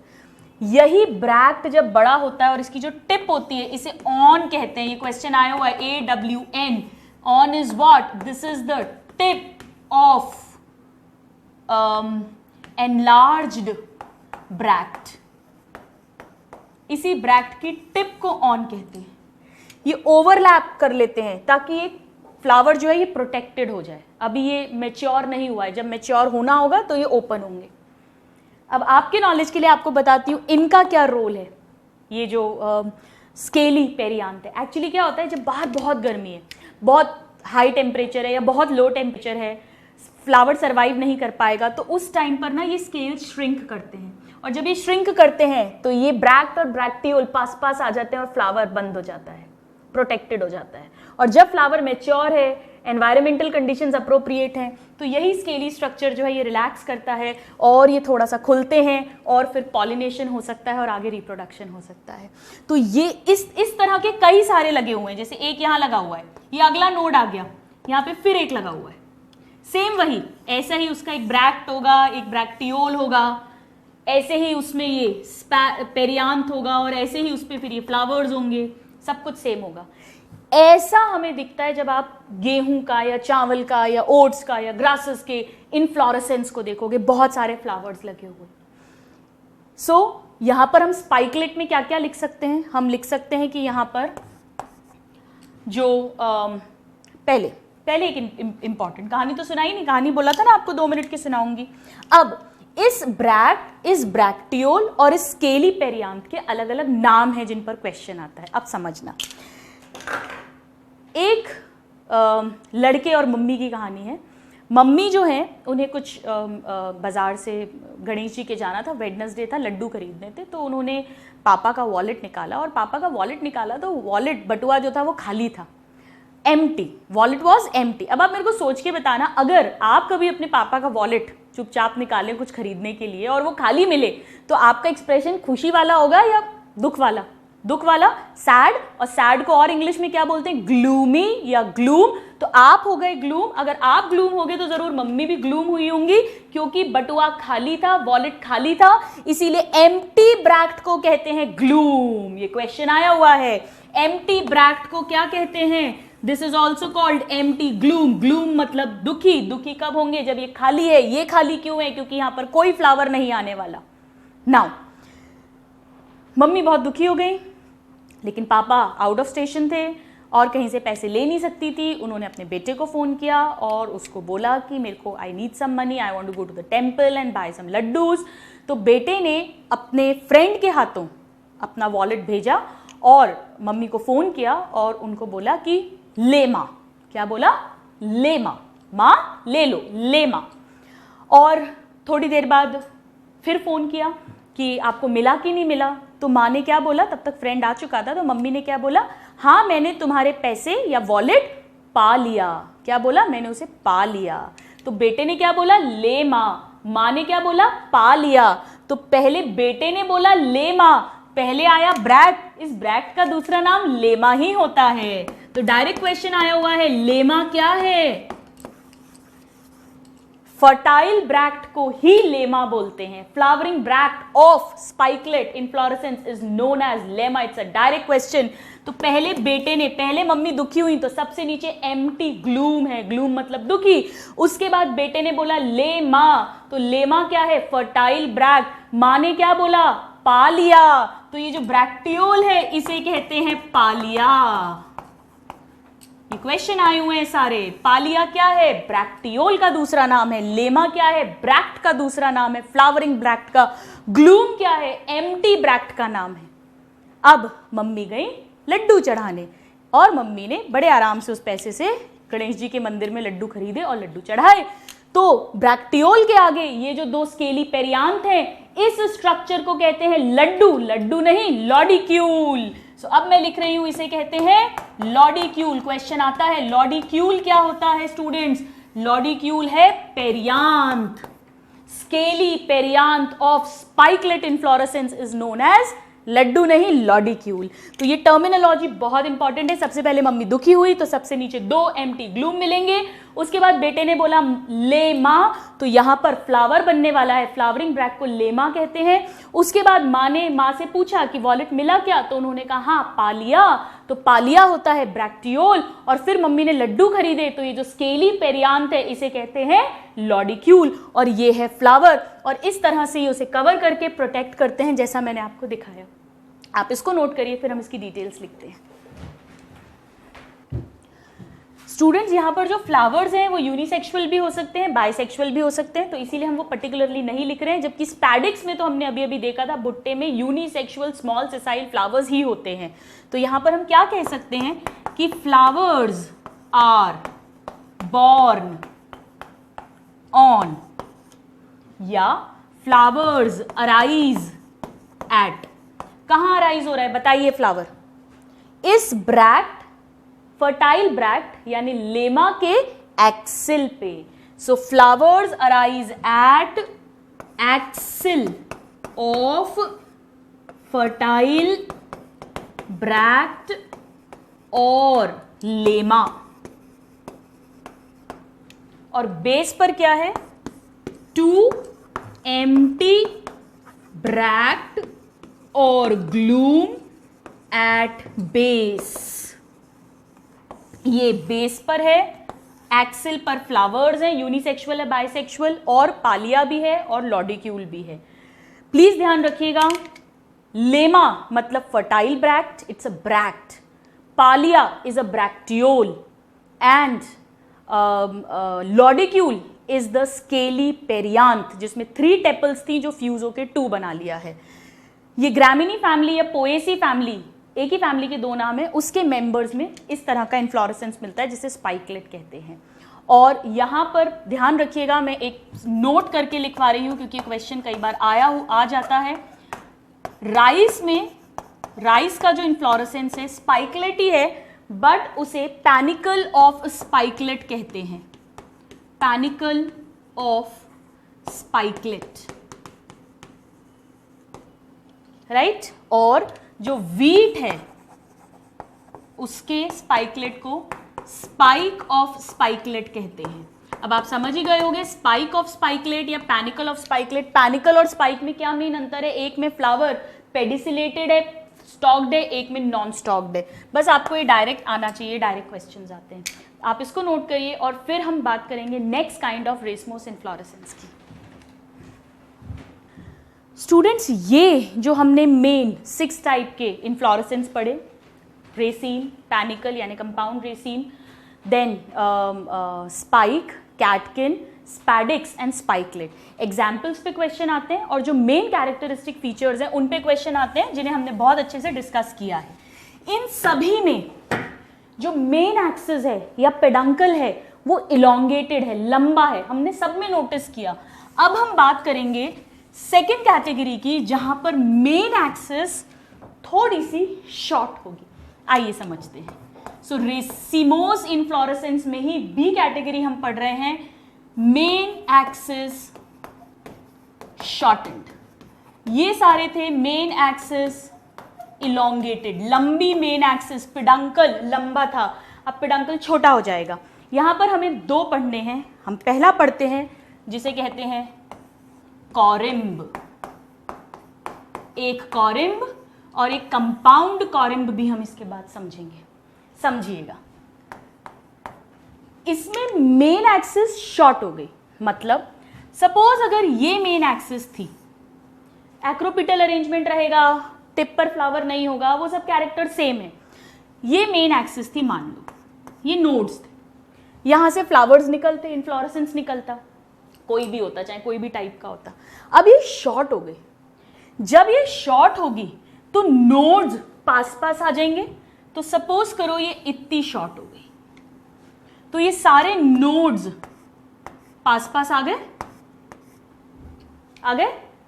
यही ब्रैक्ट जब बड़ा होता है और इसकी जो टिप होती है, इसे ऑन कहते हैं। ये क्वेश्चन आया हुआ है, AWN, on is what? This is the tip of enlarged bract. इसी ब्रैक्ट की टिप को ऑन कहते हैं। ये ओवरलैप कर लेते हैं ताकि ये फ्लावर जो है ये प्रोटेक्टेड हो जाए। अभी ये मैच्योर नहीं हुआ है, जब मैच्योर होना होगा तो ये ओपन होंगे। अब आपके नॉलेज के लिए आपको बताती हूँ इनका क्या रोल है। ये जो स्केली पेरियांथ है, एक्चुअली क्या होता है, जब बाहर बहुत गर्मी है, बहुत हाई टेम्परेचर है या बहुत लो टेम्परेचर है, फ्लावर सर्वाइव नहीं कर पाएगा, तो उस टाइम पर ना ये स्केल श्रिंक करते हैं। और जब ये श्रिंक करते हैं तो ये ब्रैक्ट और ब्रैक्टियोल पास पास आ जाते हैं और फ्लावर बंद हो जाता है, प्रोटेक्टेड हो जाता है। और जब फ्लावर मैच्योर है, एनवायरमेंटल कंडीशंस अप्रोप्रिएट हैं, तो यही स्केली स्ट्रक्चर जो है ये रिलैक्स करता है और ये थोड़ा सा खुलते हैं और फिर पॉलिनेशन हो सकता है और आगे रिप्रोडक्शन हो सकता है। तो ये इस तरह के कई सारे लगे हुए हैं। जैसे एक यहाँ लगा हुआ है, ये अगला नोड आ गया, यहाँ पे फिर एक लगा हुआ है, सेम वही, ऐसा ही उसका एक ब्रैक्ट होगा, एक ब्रैक्टियोल होगा, ऐसे ही उसमें ये पेरियांथ होगा और ऐसे ही उस पर फिर ये फ्लावर्स होंगे, सब कुछ सेम होगा। ऐसा हमें दिखता है जब आप गेहूं का या चावल का या ओट्स का या ग्रासेस के इनफ्लोरेसेंस को देखोगे, बहुत सारे फ्लावर्स लगे हुए। सो यहां पर हम स्पाइकलेट में क्या क्या लिख सकते हैं? हम लिख सकते हैं कि यहां पर जो पहले एक इंपॉर्टेंट कहानी तो सुनाई नहीं, कहानी बोला था ना आपको 2 मिनट की सुनाऊंगी। अब इस ब्रैक्टियोल और इस स्केली पेरियांथ के अलग अलग नाम हैं जिन पर क्वेश्चन आता है। अब समझना, एक लड़के और मम्मी की कहानी है। मम्मी जो है उन्हें कुछ बाज़ार से गणेश जी के जाना था, वेडनेसडे था, लड्डू खरीदने थे, तो उन्होंने पापा का वॉलेट निकाला और पापा का वॉलेट निकाला तो वॉलेट बटुआ जो था वो खाली था, एम्प्टी, वॉलेट वॉज एम्प्टी। अब आप मेरे को सोच के बताना, अगर आप कभी अपने पापा का वॉलेट चुपचाप निकालें कुछ खरीदने के लिए और वो खाली मिले तो आपका एक्सप्रेशन खुशी वाला होगा या दुख वाला? दुख वाला, सैड। और सैड को और इंग्लिश में क्या बोलते हैं? ग्लूमी या ग्लूम। तो आप हो गए ग्लूम। अगर आप ग्लूम हो गए तो जरूर मम्मी भी ग्लूम हुई होंगी, क्योंकि बटुआ खाली था, वॉलेट खाली था, इसीलिए एम्प्टी ब्रैक्ट को कहते हैं ग्लूम। ये क्वेश्चन आया हुआ है, एम्प्टी ब्रैक्ट को क्या कहते हैं? This is also called empty gloom. Gloom मतलब दुखी। दुखी कब होंगे? जब ये खाली है। ये खाली क्यों है? क्योंकि यहां पर कोई फ्लावर नहीं आने वाला। नाउ मम्मी बहुत दुखी हो गई, लेकिन पापा आउट ऑफ स्टेशन थे और कहीं से पैसे ले नहीं सकती थी। उन्होंने अपने बेटे को फ़ोन किया और उसको बोला कि मेरे को I need some money, I want to go to the temple and buy some laddoos. तो बेटे ने अपने फ्रेंड के हाथों अपना वॉलेट भेजा और मम्मी को फ़ोन किया और उनको बोला कि ले माँ। क्या बोला? ले माँ, माँ ले लो, ले माँ। और थोड़ी देर बाद फिर फ़ोन किया कि आपको मिला कि नहीं मिला। तो माँ ने क्या बोला? तब तक फ्रेंड आ चुका था, तो मम्मी ने क्या बोला? हाँ, मैंने तुम्हारे पैसे या वॉलेट पा लिया। क्या बोला? मैंने उसे पा लिया। तो बेटे ने क्या बोला? ले माँ। माँ ने क्या बोला? पा लिया। तो पहले बेटे ने बोला ले माँ, पहले आया ब्रैक्ट। इस ब्रैक्ट का दूसरा नाम लेमा ही होता है। तो डायरेक्ट क्वेश्चन आया हुआ है, लेमा क्या है? फर्टाइल ब्रैक्ट को ही लेमा बोलते हैं। Flowering bract of spikelet inflorescence is known as lemma. It's a direct question. तो पहले बेटे ने, पहले मम्मी दुखी हुई तो सबसे नीचे एम्प्टी ग्लूम है, ग्लूम मतलब दुखी। उसके बाद बेटे ने बोला लेमा, तो लेमा क्या है? Fertile bract. माँ ने क्या बोला? पा लिया। तो ये जो ब्रैक्टियोल है इसे कहते हैं पालिया। ये क्वेश्चन आए हुए हैं सारे। पालिया क्या है? ब्रैक्टियोल का दूसरा नाम है। लेमा क्या है? ब्रैक्ट का दूसरा नाम है, फ्लावरिंग ब्रैक्ट का। ग्लूम क्या है? एम्प्टी ब्रैक्ट का नाम है। अब मम्मी गई लड्डू चढ़ाने और मम्मी ने बड़े आराम से उस पैसे से गणेश जी के मंदिर में लड्डू खरीदे और लड्डू चढ़ाए। तो ब्रैक्टियोल के आगे ये जो दो स्केली पेरियांथ हैं, इस स्ट्रक्चर को कहते हैं लड्डू। लड्डू नहीं, लॉडिक्यूल। सो अब मैं लिख रही हूं, इसे कहते हैं लॉडिक्यूल। क्वेश्चन आता है लॉडिक्यूल क्या होता है स्टूडेंट्स? लॉडिक्यूल है perianth. Scaly perianth of spikelet inflorescence is known as laddoo नहीं, लॉडिक्यूल। तो ये टर्मिनोलॉजी बहुत इंपॉर्टेंट है। सबसे पहले मम्मी दुखी हुई तो सबसे नीचे दो एम्प्टी ग्लूम मिलेंगे। उसके बाद बेटे ने बोला लेमा, तो यहां पर फ्लावर बनने वाला है, फ्लावरिंग ब्रैक्ट को लेमा कहते हैं। उसके बाद माँ ने माँ से पूछा कि वॉलेट मिला क्या? तो उन्होंने कहा हाँ पा लिया। तो पालिया होता है ब्रैक्टियोल। और फिर मम्मी ने लड्डू खरीदे, तो ये जो स्केली पेरियांथ है इसे कहते हैं लॉडिक्यूल। और ये है फ्लावर। और इस तरह से ये उसे कवर करके प्रोटेक्ट करते हैं, जैसा मैंने आपको दिखाया। आप इसको नोट करिए, फिर हम इसकी डिटेल्स लिखते हैं। स्टूडेंट्स, यहाँ पर जो फ्लावर्स हैं वो यूनिसेक्सुअल भी हो सकते हैं, बाइसेक्सुअल भी हो सकते हैं, तो इसीलिए हम वो पर्टिकुलरली नहीं लिख रहे हैं। जबकि स्पैडिक्स में तो हमने अभी अभी देखा था, भुट्टे में यूनिसेक्सुअल स्मॉल सेसाइल फ्लावर्स ही होते हैं। तो यहाँ पर हम क्या कह सकते हैं कि फ्लावर्स आर बॉर्न ऑन, या फ्लावर्स अराइज एट। कहाँ अराइज हो रहा है बताइए? फ्लावर इस ब्रैक्ट, फर्टाइल ब्रैक्ट यानी लेमा के एक्सिल पे। सो flowers arise at axil of fertile bract और लेमा। और बेस पर क्या है? टू एम्प्टी ब्रैक्ट और ग्लूम एट बेस। ये बेस पर है, एक्सिल पर फ्लावर्स हैं, यूनिसेक्सुअल है, बाइसेक्सुअल, और पालिया भी है और लॉडिक्यूल भी है। प्लीज ध्यान रखिएगा, लेमा मतलब fertile bract, it's a bract. Palea is a bracteole and lodicule is the scaly perianth, जिसमें 3 टेपल्स थी जो फ्यूज होकर 2 बना लिया है। ये ग्रामिनी फैमिली या पोएसी फैमिली, एक ही फैमिली के 2 नाम है, उसके मेंबर्स में इस तरह का इन्फ्लोरेसेंस मिलता है जिसे स्पाइकलेट कहते हैं। और यहाँ पर ध्यान रखिएगा, मैं एक नोट करके लिखवा रही हूँ क्योंकि क्वेश्चन कई बार आ जाता है। राइस का जो इन्फ्लोरेसेंस है स्पाइकलेट ही है, बट उसे पैनिकल ऑफ स्पाइकलेट कहते हैं, पैनिकल ऑफ स्पाइकलेट, राइट। और जो वीट है उसके स्पाइकलेट को स्पाइक ऑफ स्पाइकलेट कहते हैं। अब आप समझ ही गए होंगे स्पाइक ऑफ स्पाइकलेट या पैनिकल ऑफ स्पाइकलेट। पैनिकल और स्पाइक में क्या मेन अंतर है? एक में फ्लावर पेडिसिलेटेड है, स्टॉक्ड है, एक में नॉन स्टॉक्ड है। बस आपको ये डायरेक्ट आना चाहिए, डायरेक्ट क्वेश्चंस आते हैं, आप इसको नोट करिए। और फिर हम बात करेंगे next kind of racemose inflorescence की। स्टूडेंट्स, ये जो हमने मेन 6 टाइप के इन्फ्लोरेसेंस पढ़े, रेसीन, पैनिकल यानी compound raceme, then spike, catkin, spadix and spikelet, examples पे क्वेश्चन आते हैं और जो मेन कैरेक्टरिस्टिक फीचर्स हैं उन पे क्वेश्चन आते हैं जिन्हें हमने बहुत अच्छे से डिस्कस किया है। इन सभी में जो मेन एक्सिस है या पेडंकल है वो इलोंगेटेड है, लंबा है, हमने सब में नोटिस किया। अब हम बात करेंगे सेकेंड कैटेगरी की जहां पर मेन एक्सिस थोड़ी सी शॉर्ट होगी। आइए समझते हैं। सो रेसिमोस इन्फ्लोरेसेंस में ही बी कैटेगरी हम पढ़ रहे हैं, मेन एक्सिस शॉर्टेंड। ये सारे थे मेन एक्सिस इलोंगेटेड, लंबी मेन एक्सिस, पेडंकल लंबा था, अब पेडंकल छोटा हो जाएगा। यहां पर हमें 2 पढ़ने हैं। हम पहला पढ़ते हैं जिसे कहते हैं कॉरिम्ब, एक कॉरिम्ब और एक कंपाउंड कॉरिम्ब भी हम इसके बाद समझेंगे। समझिएगा, इसमें मेन एक्सिस शॉर्ट हो गई, मतलब सपोज अगर ये मेन एक्सिस थी, एक्रोपिटल अरेंजमेंट रहेगा, टिप पर फ्लावर नहीं होगा, वो सब कैरेक्टर सेम है। ये मेन एक्सिस थी, मान लो ये नोड्स थे, यहां से फ्लावर्स निकलते, इन्फ्लोरेसेंस निकलता, कोई भी होता, चाहे कोई भी टाइप का होता। अब ये शॉर्ट हो गई, जब ये शॉर्ट होगी तो नोड्स पास पास आ जाएंगे। तो सपोज करो ये इतनी शॉर्ट हो गई, तो ये सारे नोड्स पास पास आ गए,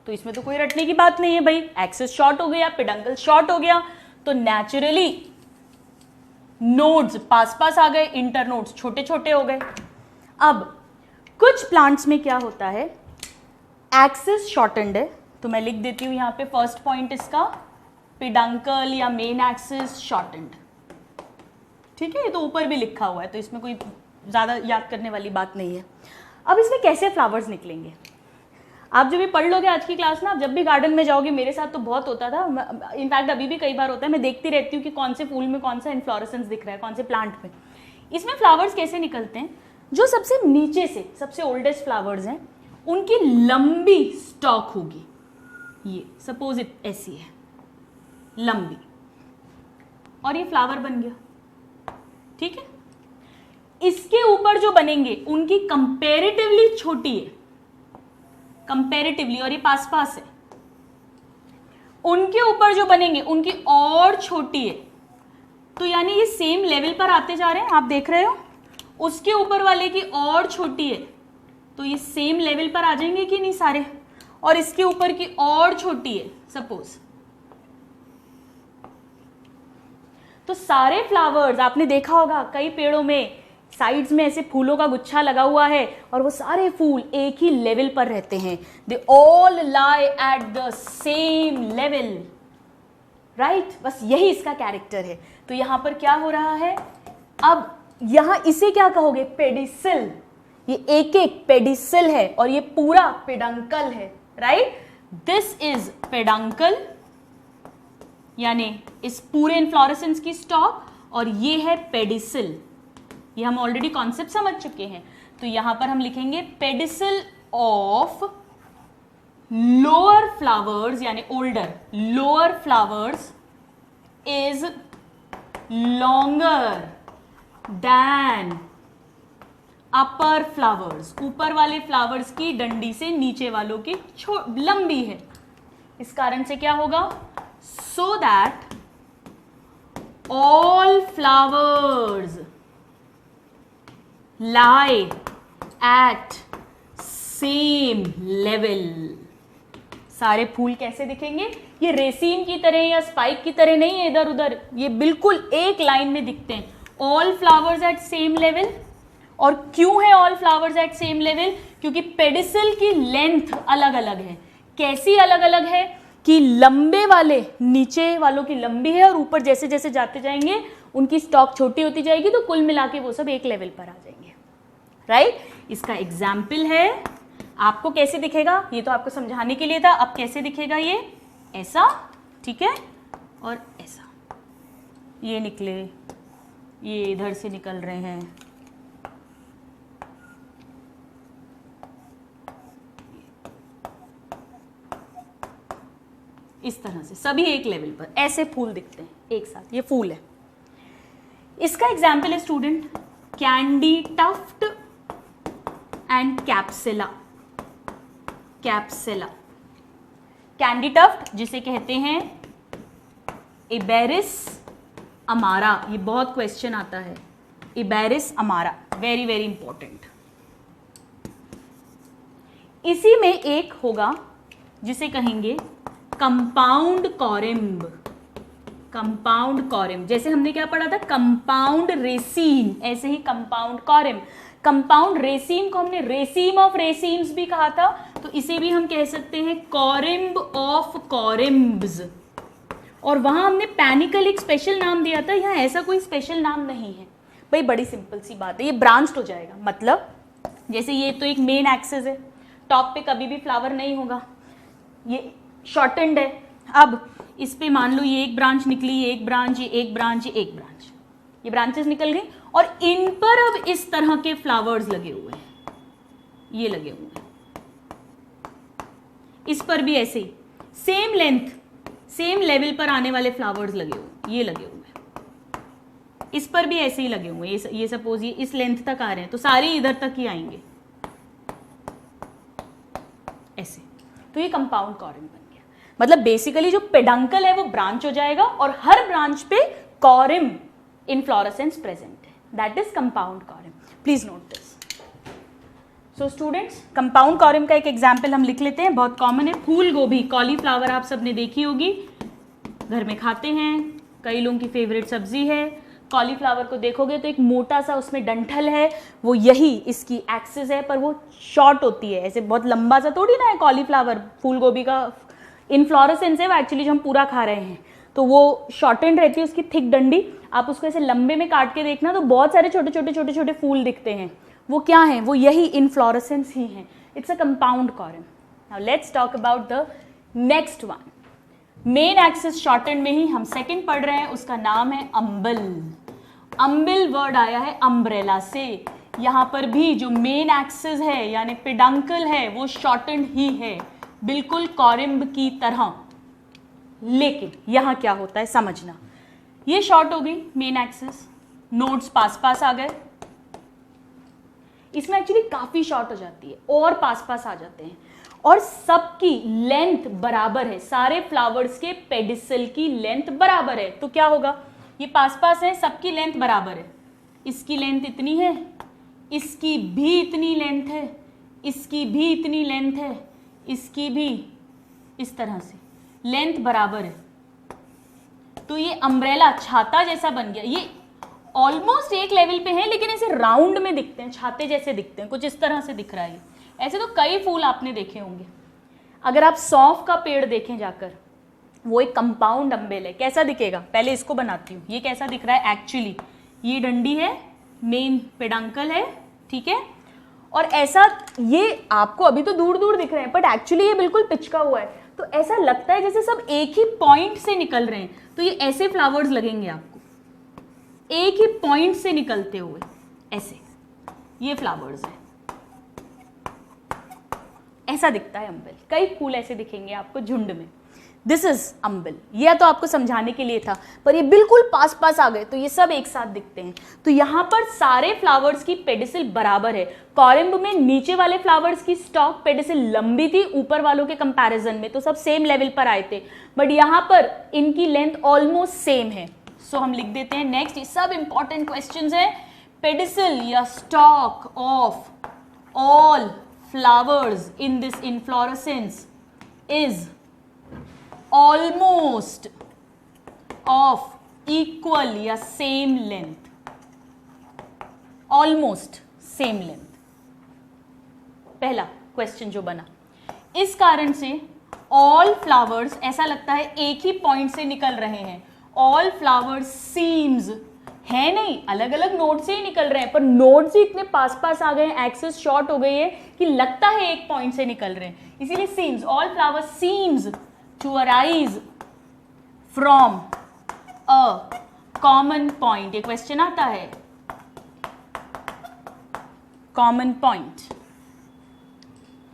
तो इसमें तो कोई रटने की बात नहीं है भाई, एक्सिस शॉर्ट हो गया, पेडंकल शॉर्ट हो गया, तो नेचुरली नोड्स पास पास आ गए, इंटर नोड्स छोटे छोटे हो गए। अब कुछ प्लांट्स में क्या होता है, एक्सिस शॉर्टेंड है, तो मैं लिख देती हूं यहां पे फर्स्ट पॉइंट इसका, पेडंकल या मेन एक्सिस शॉर्टेंड। ठीक है, ये तो ऊपर भी लिखा हुआ है, तो इसमें कोई ज्यादा याद करने वाली बात नहीं है। अब इसमें कैसे फ्लावर्स निकलेंगे, आप जब भी पढ़ लोगे आज की क्लास ना, आप जब भी गार्डन में जाओगे, मेरे साथ तो बहुत होता था, इनफैक्ट अभी भी कई बार होता है, मैं देखती रहती हूँ कि कौन से फूल में कौन सा इन्फ्लोरेसेंस दिख रहा है, कौन से प्लांट में। इसमें फ्लावर्स कैसे निकलते हैं, जो सबसे नीचे से सबसे ओल्डेस्ट फ्लावर्स हैं उनकी लंबी स्टॉक होगी, ये सपोज ऐसी है लंबी, और ये फ्लावर बन गया। ठीक है, इसके ऊपर जो बनेंगे उनकी कंपैरेटिवली छोटी है, कंपैरेटिवली, और ये पास पास है। उनके ऊपर जो बनेंगे उनकी और छोटी है, तो यानी ये सेम लेवल पर आते जा रहे हैं, आप देख रहे हो, उसके ऊपर वाले की और छोटी है, तो ये सेम लेवल पर आ जाएंगे कि नहीं सारे, और इसके ऊपर की और छोटी है सपोज। तो सारे फ्लावर्स आपने देखा होगा, कई पेड़ों में साइड्स में ऐसे फूलों का गुच्छा लगा हुआ है और वो सारे फूल एक ही लेवल पर रहते हैं, they all lie at the same level, right. बस यही इसका कैरेक्टर है। तो यहां पर क्या हो रहा है, अब यहां इसे क्या कहोगे, पेडिसिल, ये एक एक पेडिसिल है और ये पूरा पेडंकल है, राइट। दिस इज पेडंकल, यानी इस पूरे इन्फ्लोरेसेंस की स्टॉक, और ये है पेडिसिल, ये हम ऑलरेडी कॉन्सेप्ट समझ चुके हैं। तो यहां पर हम लिखेंगे पेडिसिल ऑफ लोअर फ्लावर्स, यानी older, lower flowers is longer than upper flowers, ऊपर वाले फ्लावर्स की डंडी से नीचे वालों की लंबी है। इस कारण से क्या होगा, so that all flowers lie at same level। सारे फूल कैसे दिखेंगे? ये रेसीम की तरह या स्पाइक की तरह नहीं है इधर उधर, ये बिल्कुल एक लाइन में दिखते हैं। All flowers at same level. और क्यों है all flowers at same level? क्योंकि पेडिसल की लेंथ अलग अलग है। कैसी अलग अलग है? कि लंबे वाले नीचे वालों की लंबी है और ऊपर जैसे जैसे जाते जाएंगे उनकी स्टॉक छोटी होती जाएगी, तो कुल मिला के वो सब एक लेवल पर आ जाएंगे। राइट? इसका एग्जाम्पल है। आपको कैसे दिखेगा? ये तो आपको समझाने के लिए था। अब कैसे दिखेगा? ये ऐसा, ठीक है, और ऐसा। ये निकले, ये इधर से निकल रहे हैं, इस तरह से सभी एक लेवल पर ऐसे फूल दिखते हैं एक साथ। ये फूल है। इसका एग्जाम्पल है student candytuft and capsella. Capsella, candytuft जिसे कहते हैं इबेरिस अमारा। ये बहुत क्वेश्चन आता है, इबेरिस अमारा, वेरी वेरी इंपॉर्टेंट। इसी में एक होगा जिसे कहेंगे कंपाउंड कॉरिम्ब। कंपाउंड कॉरिम्ब, जैसे हमने क्या पढ़ा था? कंपाउंड रेसीम, ऐसे ही कंपाउंड कॉरिम्ब। कंपाउंड रेसीम को हमने रेसीम ऑफ रेसीम्स भी कहा था, तो इसे भी हम कह सकते हैं कॉरिम्ब ऑफ कॉरिम्ब्स। और वहां हमने पैनिकल एक स्पेशल नाम दिया था, यहाँ ऐसा कोई स्पेशल नाम नहीं है भाई। बड़ी सिंपल सी बात है, ये ब्रांच्ड हो जाएगा। मतलब जैसे ये तो एक मेन एक्सिस है, टॉप पे कभी भी फ्लावर नहीं होगा, ये शॉर्टेंड है। अब इस पे मान लो ये एक ब्रांच निकली, ये एक ब्रांच, ये एक ब्रांच, ये एक ब्रांच, ये ब्रांचेस निकल गई और इन पर अब इस तरह के फ्लावर्स लगे हुए हैं, ये लगे हुए हैं। इस पर भी ऐसे ही सेम लेंथ, सेम लेवल पर आने वाले फ्लावर्स लगे हुए, ये लगे हुए हैं। इस पर भी ऐसे ही लगे हुए हैं। ये सपोज ये इस लेंथ तक आ रहे हैं, तो सारे इधर तक ही आएंगे ऐसे। तो ये कंपाउंड कॉरिम्ब बन गया। मतलब बेसिकली जो पेडंकल है वो ब्रांच हो जाएगा और हर ब्रांच पे कॉरिम्ब इनफ्लोरेसेंस प्रेजेंट है, that is compound corymb. Please note this. So students, compound corymb का एक एग्जाम्पल हम लिख लेते हैं, बहुत कॉमन है। फूल गोभी, कॉलीफ्लावर आप सबने देखी होगी, घर में खाते हैं, कई लोगों की फेवरेट सब्जी है। कॉलीफ्लावर को देखोगे तो एक मोटा सा उसमें डंठल है, वो यही इसकी एक्सिस है, पर वो शॉर्ट होती है, ऐसे बहुत लंबा सा थोड़ी ना है कॉलीफ्लावर। फूल गोभी का इनफ्लोरेसेंस है वो एक्चुअली जो हम पूरा खा रहे हैं, तो वो शॉर्टेंड रहती है उसकी थिक डंडी। आप उसको ऐसे लंबे में काट के देखना तो बहुत सारे छोटे छोटे छोटे छोटे फूल दिखते हैं। वो क्या है? वो यही इनफ्लोरेसेंस ही है। It's a compound corymb. Now let's talk about the next one. Main axis shortened में ही हम सेकंड पढ़ रहे हैं, उसका नाम है अम्बल। अम्बिल वर्ड आया है अम्ब्रेला से। यहाँ पर भी जो मेन एक्सिस है यानी पेडंकल है वो शॉर्टेंड ही है, बिल्कुल कॉरिम्ब की तरह। लेकिन यहाँ क्या होता है समझना, ये शॉर्ट हो गई मेन एक्सिस, नोड्स पास पास आ गए। इसमें एक्चुअली काफी शॉर्ट हो जाती है और पास पास आ जाते हैं, और सबकी लेंथ बराबर है। सारे फ्लावर्स के पेडिसल की लेंथ बराबर है, तो क्या होगा? ये पास पास है, सबकी लेंथ बराबर है। इसकी लेंथ इतनी है, इसकी भी इतनी लेंथ है, इसकी भी इतनी लेंथ है, इसकी भी, इस तरह से लेंथ बराबर है। तो ये अम्ब्रेला, छाता जैसा बन गया। ये ऑलमोस्ट एक लेवल पे है लेकिन ऐसे राउंड में दिखते हैं, छाते जैसे दिखते हैं, कुछ इस तरह से दिख रहा है। ऐसे तो कई फूल आपने देखे होंगे। अगर आप सौंफ का पेड़ देखें जाकर, वो एक कंपाउंड अम्ब्रेला है। कैसा दिखेगा? पहले इसको बनाती हूँ। ये कैसा दिख रहा है? एक्चुअली ये डंडी है, मेन पेडंकल है, ठीक है, और ऐसा ये आपको अभी तो दूर दूर दिख रहे हैं, बट एक्चुअली ये बिल्कुल पिचका हुआ है, तो ऐसा लगता है जैसे सब एक ही पॉइंट से निकल रहे हैं। तो ये ऐसे फ्लावर्स लगेंगे आपको, एक ही पॉइंट से निकलते हुए, ऐसे ये फ्लावर्स हैं। ऐसा दिखता है अम्बिल। कई फूल ऐसे दिखेंगे आपको झुंड में। This is अम्बिल। यह तो आपको समझाने के लिए था, पर ये बिल्कुल पास पास आ गए तो ये सब एक साथ दिखते हैं। तो यहाँ पर सारे फ्लावर्स की पेडिसल बराबर है। कॉरिम्ब में नीचे वाले फ्लावर्स की स्टॉक पेडिसल लंबी थी ऊपर वालों के कंपैरिजन में, तो सब सेम लेवल पर आए थे, बट यहाँ पर इनकी लेंथ ऑलमोस्ट सेम है। सो हम लिख देते हैं नेक्स्ट। ये सब इंपॉर्टेंट क्वेश्चंस हैं। pedicel या stalk of all flowers in this inflorescence is almost of equal या same length, almost same length. पहला क्वेश्चन जो बना, इस कारण से all flowers ऐसा लगता है एक ही पॉइंट से निकल रहे हैं. all flowers seems है नहीं, अलग अलग नोड से ही निकल रहे हैं, पर नोड से इतने पास पास आ गए, एक्सेस शॉर्ट हो गई है कि लगता है एक पॉइंट से निकल रहे हैं. इसीलिए seems, all flowers seems to arise from a common point. ये क्वेश्चन आता है कॉमन पॉइंट.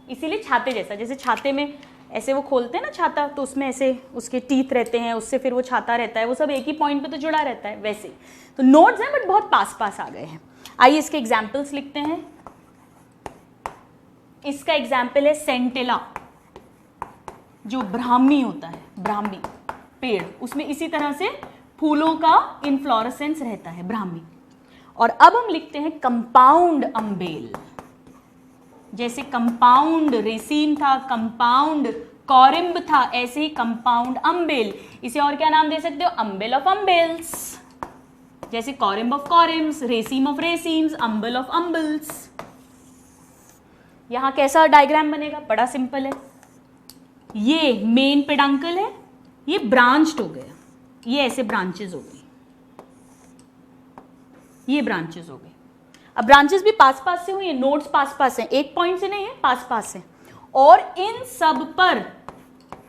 इसीलिए छाते जैसा, जैसे छाते में ऐसे वो खोलते हैं ना छाता, तो उसमें ऐसे उसके टीथ रहते हैं, उससे फिर वो छाता रहता है, वो सब एक ही पॉइंट पे तो जुड़ा रहता है. वैसे तो नोड्स हैं बट बहुत पास पास आ गए हैं. आइए इसके एग्जाम्पल्स लिखते हैं. इसका एग्जाम्पल है सेंटेला, जो ब्राह्मी होता है, ब्राह्मी पेड़, उसमें इसी तरह से फूलों का इन्फ्लोरेसेंस रहता है, ब्राह्मी. और अब हम लिखते हैं कंपाउंड अम्बेल. जैसे कंपाउंड रेसीम था, कंपाउंड कॉरिम्ब था, ऐसे ही कंपाउंड अम्बेल. इसे और क्या नाम दे सकते हो? Umbel of umbels. जैसे corymb of corymbs, raceme of racemes, umbel of अम्बल्स. यहां कैसा डायग्राम बनेगा? बड़ा सिंपल है. ये मेन पेडंकल है, ये ब्रांच्ड हो गया, ये ऐसे ब्रांचेस हो गई, ये ब्रांचेस हो गई. अब ब्रांचेस भी पास पास से हुई है, नोड्स पास पास हैं, एक पॉइंट से नहीं है, पास पास है. और इन सब पर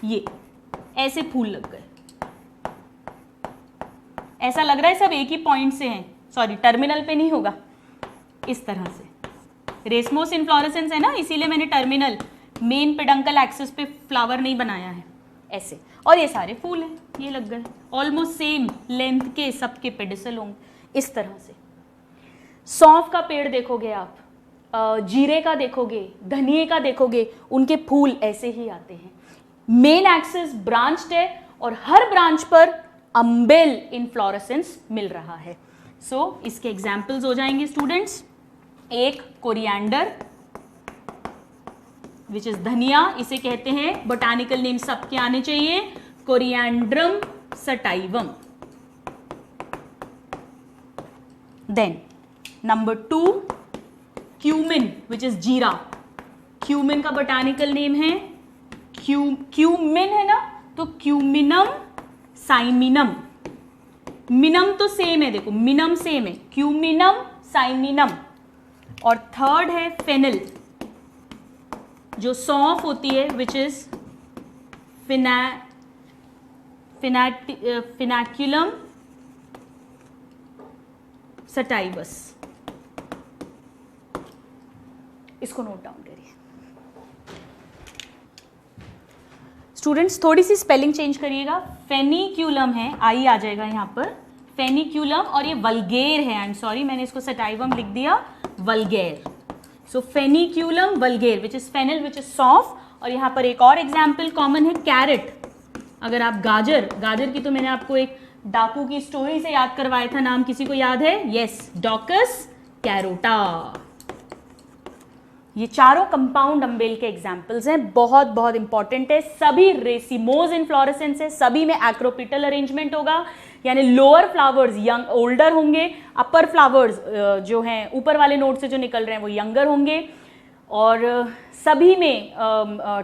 ये ऐसे फूल लग गए. ऐसा लग रहा है सब एक ही पॉइंट से हैं. सॉरी, टर्मिनल पे नहीं होगा, इस तरह से रेसमोस इन्फ्लोरेसेंस है ना, इसीलिए मैंने टर्मिनल मेन पेडंकल एक्सिस पे फ्लावर नहीं बनाया है, ऐसे. और ये सारे फूल हैं, ये लग गए ऑलमोस्ट सेम लेंथ के, सबके पेडिसल होंगे इस तरह से. सौंफ का पेड़ देखोगे आप, जीरे का देखोगे, धनिए का देखोगे, उनके फूल ऐसे ही आते हैं. मेन एक्सिस ब्रांच्ड है और हर ब्रांच पर अम्बेल इन्फ्लोरेसेंस मिल रहा है. सो इसके एग्जाम्पल्स हो जाएंगे स्टूडेंट्स. एक कोरिएंडर विच इज धनिया, इसे कहते हैं, बोटानिकल नेम सबके आने चाहिए, coriandrum sativum. Then number 2 cumin which is jeera. Cumin का बोटानिकल नेम है क्यूमिन है ना, तो क्यूमिनम साइमिनम. मिनम तो सेम है, देखो मिनम सेम है, क्यूमिनम साइमिनम. और थर्ड है फेनिल, जो सौंफ होती है, विच इज फिनाक्यूलम सटाइवस. इसको नोट डाउन करिए स्टूडेंट्स. थोड़ी सी स्पेलिंग चेंज करिएगा. फेनिक्यूलम है, आई आ जाएगा यहाँ पर, फेनिक्यूलम, और ये वल्गेर है. आई एम सॉरी, मैंने इसको सटाइवम लिख दिया, vulgare. So foeniculum vulgare which is fennel which is saunf. और यहाँ पर एक और एग्जाम्पल कॉमन है, कैरेट. अगर आप गाजर की तो मैंने आपको एक डाकू की स्टोरी से याद करवाया था, नाम किसी को याद है? Yes, daucus carota. ये चारों कंपाउंड अम्बेल के एग्जाम्पल्स हैं, बहुत बहुत इंपॉर्टेंट है. सभी रेसिमोज इन्फ्लोरेसेंस है, सभी में एक्रोपिटल अरेंजमेंट होगा, यानी लोअर फ्लावर्स यंग ओल्डर होंगे, अपर फ्लावर्स जो हैं ऊपर वाले नोड से जो निकल रहे हैं वो यंगर होंगे. और सभी में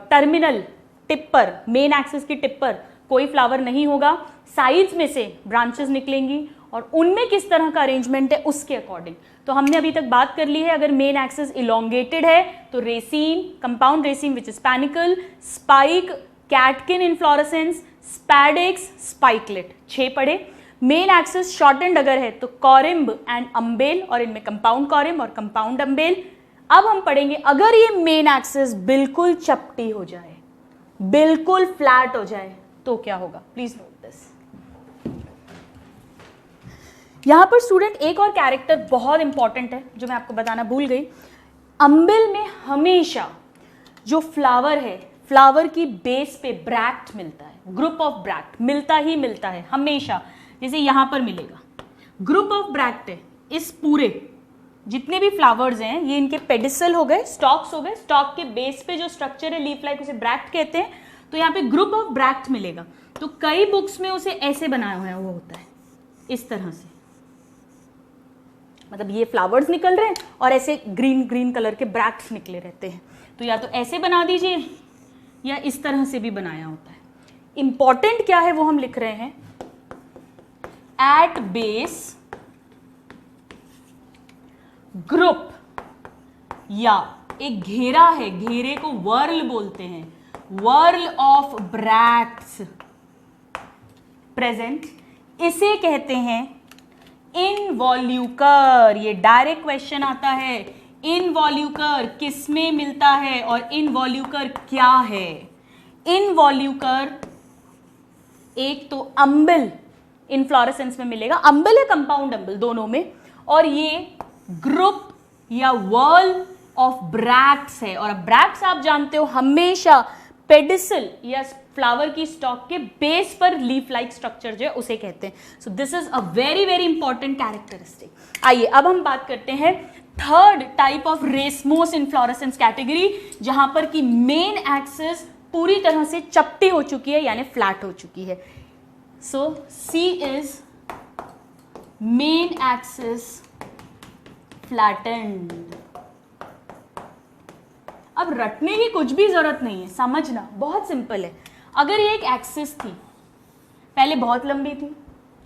टर्मिनल टिप पर, मेन एक्सिस की टिप पर कोई फ्लावर नहीं होगा. साइड्स में से ब्रांचेस निकलेंगी और उनमें किस तरह का अरेंजमेंट है उसके अकॉर्डिंग. तो हमने अभी तक बात कर ली है, अगर मेन एक्सिस इलोंगेटेड है तो raceme, compound raceme which is panicle, spike, catkin inflorescence, spadix, spikelet. 6 पढ़े. मेन एक्सिस शॉर्टेंड अगर है तो कॉरिम्ब एंड अम्बेल, और इनमें कंपाउंड कॉरिम्ब और कंपाउंड अम्बेल. अब हम पढ़ेंगे अगर ये मेन एक्सिस बिल्कुल चपटी हो जाए, बिल्कुल फ्लैट हो जाए, तो क्या होगा? Please note this. यहां पर स्टूडेंट एक और कैरेक्टर बहुत इंपॉर्टेंट है जो मैं आपको बताना भूल गई. अम्बेल में हमेशा जो फ्लावर है, फ्लावर की बेस पे ब्रैक्ट मिलता है, ग्रुप ऑफ ब्रैक्ट मिलता ही मिलता है हमेशा. जैसे यहां पर मिलेगा, ग्रुप ऑफ ब्रैक्ट है इस पूरे जितने भी फ्लावर्स हैं ये इनके पेडिसल हो गए, स्टॉक्स हो गए, स्टॉक के बेस पे जो स्ट्रक्चर है लीफ लाइक उसे ब्रैक्ट कहते हैं, तो यहाँ पे ग्रुप ऑफ ब्रैक्ट मिलेगा। तो कई बुक्स में उसे ऐसे बनाया हुआ वो होता है, इस तरह से, मतलब ये फ्लावर्स निकल रहे हैं और ऐसे ग्रीन ग्रीन कलर के ब्रैक्ट्स निकले रहते हैं। तो या तो ऐसे बना दीजिए या इस तरह से भी बनाया होता है। इंपॉर्टेंट क्या है वो हम लिख रहे हैं, एट बेस ग्रुप, या एक घेरा है, घेरे को वर्ल बोलते हैं, वर्ल ऑफ ब्रैक्ट्स प्रेजेंट, इसे कहते हैं इनवॉल्यूकर। ये डायरेक्ट क्वेश्चन आता है, इनवॉल्यूकर किस में मिलता है और इनवॉल्यूकर क्या है। इनवॉल्यूकर एक तो अम्बल इनफ्लोरेसेंस में मिलेगा, अम्बल है कंपाउंड अम्बल दोनों में, और ये ग्रुप या वर्ल ऑफ ब्रैक्ट्स है। और ब्रैक्ट्स आप जानते हो हमेशा पेडिसल या फ्लावर की स्टॉक के बेस पर लीफ लाइक स्ट्रक्चर जो है उसे कहते हैं। So this is a very very important characteristic. आइए अब हम बात करते हैं third type of racemose inflorescence category, जहां पर की मेन एक्सिस पूरी तरह से चपटी हो चुकी है यानी फ्लैट हो चुकी है। सो सी इज मेन एक्सिस फ्लैटेंड। अब रटने की कुछ भी जरूरत नहीं है, समझना बहुत सिंपल है। अगर ये एक एक्सिस थी, पहले बहुत लंबी थी,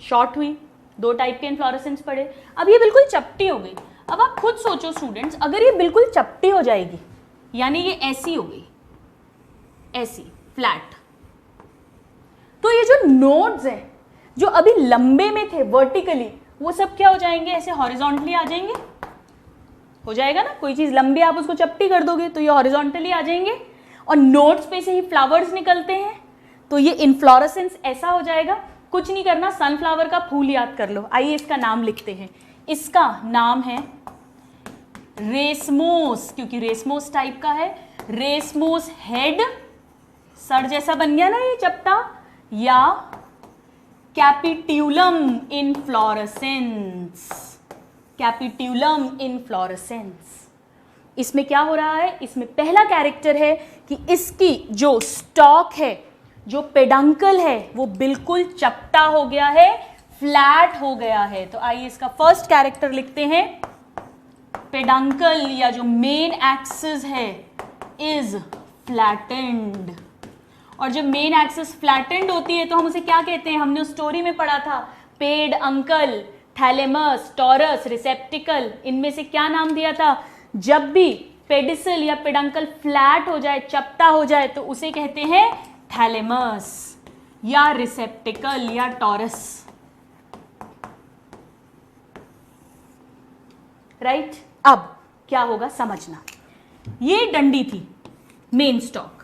शॉर्ट हुई, दो टाइप के इनफ्लोरेसेंस पड़े, अब ये बिल्कुल चपटी हो गई। अब आप खुद सोचो स्टूडेंट्स, अगर ये बिल्कुल चपटी हो जाएगी यानी ये ऐसी हो गई, ऐसी फ्लैट, तो ये जो नोड्स हैं जो अभी लंबे में थे वर्टिकली, वो सब क्या हो जाएंगे, ऐसे हॉरिजॉन्टली आ जाएंगे। हो जाएगा ना, कोई चीज लंबी आप उसको चपटी कर दोगे तो ये हॉरिजॉन्टली आ जाएंगे, और नोड्स पे से ही फ्लावर्स निकलते हैं, तो ये इनफ्लोरेसेंस ऐसा हो जाएगा। कुछ नहीं करना, सनफ्लावर का फूल याद कर लो। आइए इसका नाम लिखते हैं, इसका नाम है रेसमोस, क्योंकि रेसमोस टाइप का है। रेसमोस हेड, सर जैसा बन गया ना ये चपटा, या कैपिट्यूलम इनफ्लोरेसेंस, कैपिट्यूलम इनफ्लोरेसेंस। इसमें क्या हो रहा है, इसमें पहला कैरेक्टर है कि इसकी जो स्टॉक है, जो पेडंकल है, वो बिल्कुल चपटा हो गया है, फ्लैट हो गया है। तो आइए इसका फर्स्ट कैरेक्टर लिखते हैं, पेडंकल या जो मेन एक्सिस है इज फ्लैटेंड। और जब मेन एक्सिस फ्लैटेंड होती है तो हम उसे क्या कहते हैं, हमने उस स्टोरी में पढ़ा था, पेड अंकल, थैलेमस, टॉरस, रिसेप्टिकल, इनमें से क्या नाम दिया था। जब भी पेडिसल या पेडंकल फ्लैट हो जाए, चपटा हो जाए, तो उसे कहते हैं थैलेमस या रिसेप्टिकल या टॉरस, राइट। अब क्या होगा समझना, ये डंडी थी मेन स्टॉक,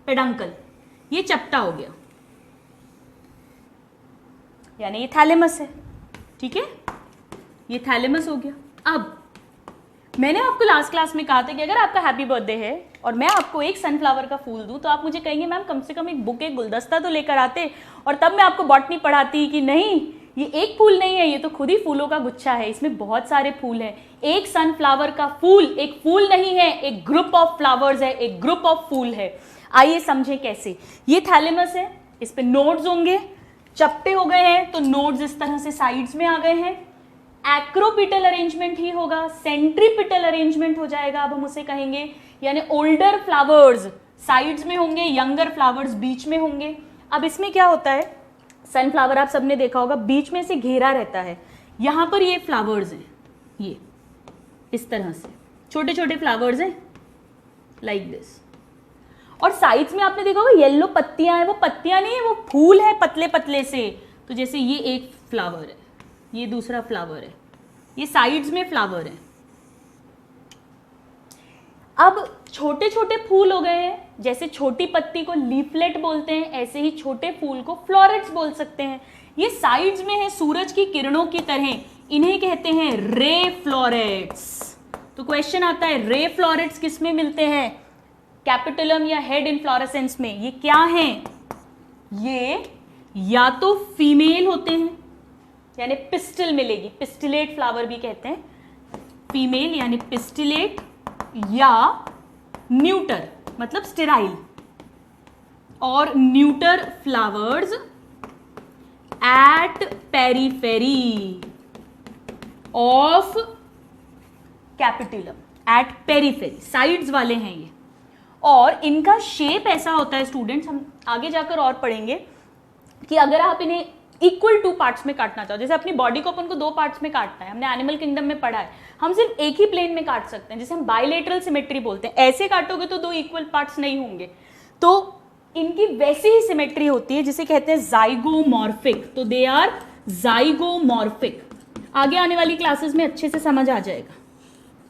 पेडंकल, ये चपटा हो गया यानी ये थैलेमस है, ठीक है, ये थैलेमस हो गया। अब मैंने आपको लास्ट क्लास में कहा था कि अगर आपका हैप्पी बर्थडे है और मैं आपको एक सनफ्लावर का फूल दूं तो आप मुझे कहेंगे मैम कम से कम एक बुके, गुलदस्ता तो लेकर आते, और तब मैं आपको बॉटनी पढ़ाती कि नहीं ये एक फूल नहीं है, ये तो खुद ही फूलों का गुच्छा है, इसमें बहुत सारे फूल हैं। एक सनफ्लावर का फूल एक फूल नहीं है, एक ग्रुप ऑफ फ्लावर्स है, एक ग्रुप ऑफ फूल है। आइए समझें कैसे। ये थैलेमस है, इस पे नोड्स होंगे, चपटे हो गए हैं तो नोड्स इस तरह से साइड्स में आ गए हैं। एक्रोपिटल अरेंजमेंट ही होगा, सेंट्रीपिटल अरेंजमेंट हो जाएगा, अब हम उसे कहेंगे, यानी ओल्डर फ्लावर्स साइड्स में होंगे, यंगर फ्लावर्स बीच में होंगे। अब इसमें क्या होता है, सनफ्लावर आप सबने देखा होगा, बीच में से घेरा रहता है, यहां पर ये फ्लावर्स हैं, ये इस तरह से छोटे छोटे फ्लावर्स हैं लाइक दिस, और साइड्स में आपने देखा होगा येलो पत्तियां हैं, वो पत्तियां नहीं है, वो फूल है पतले पतले से। तो जैसे ये एक फ्लावर है, ये दूसरा फ्लावर है, ये साइड्स में फ्लावर है। अब छोटे छोटे फूल हो गए हैं, जैसे छोटी पत्ती को लीफलेट बोलते हैं, ऐसे ही छोटे फूल को फ्लोरेट्स बोल सकते हैं। ये साइड्स में है सूरज की किरणों की तरह, इन्हें कहते हैं रे फ्लोरेट्स। तो क्वेश्चन आता है रे फ्लोरेट्स किस में मिलते हैं, कैपिटलम या हेड इनफ्लोरेसेंस में। ये क्या हैं, ये या तो फीमेल होते हैं यानी पिस्टल मिलेगी, पिस्टिलेट फ्लावर भी कहते हैं, फीमेल यानी पिस्टिलेट, या न्यूटर मतलब स्टेराइल, और neuter flowers at periphery of capitulum, at periphery, sides वाले हैं ये। और इनका शेप ऐसा होता है स्टूडेंट्स, हम आगे जाकर और पढ़ेंगे कि अगर आप इन्हें इक्वल 2 पार्ट्स में काटना चाहो, जैसे अपनी बॉडी को अपन को 2 पार्ट्स में काटना है, हमने एनिमल किंगडम में पढ़ा है, हम सिर्फ एक ही प्लेन में काट सकते हैं, जिसे हम बाइलेटरल सिमेट्री बोलते हैं। ऐसे काटोगे तो 2 इक्वल पार्ट्स नहीं होंगे, तो इनकी वैसी ही सिमेट्री होती है जिसे कहते हैं जाइगोमॉर्फिक, तो दे आर जाइगोमॉर्फिक। आगे आने वाली क्लासेस में अच्छे से समझ आ जाएगा।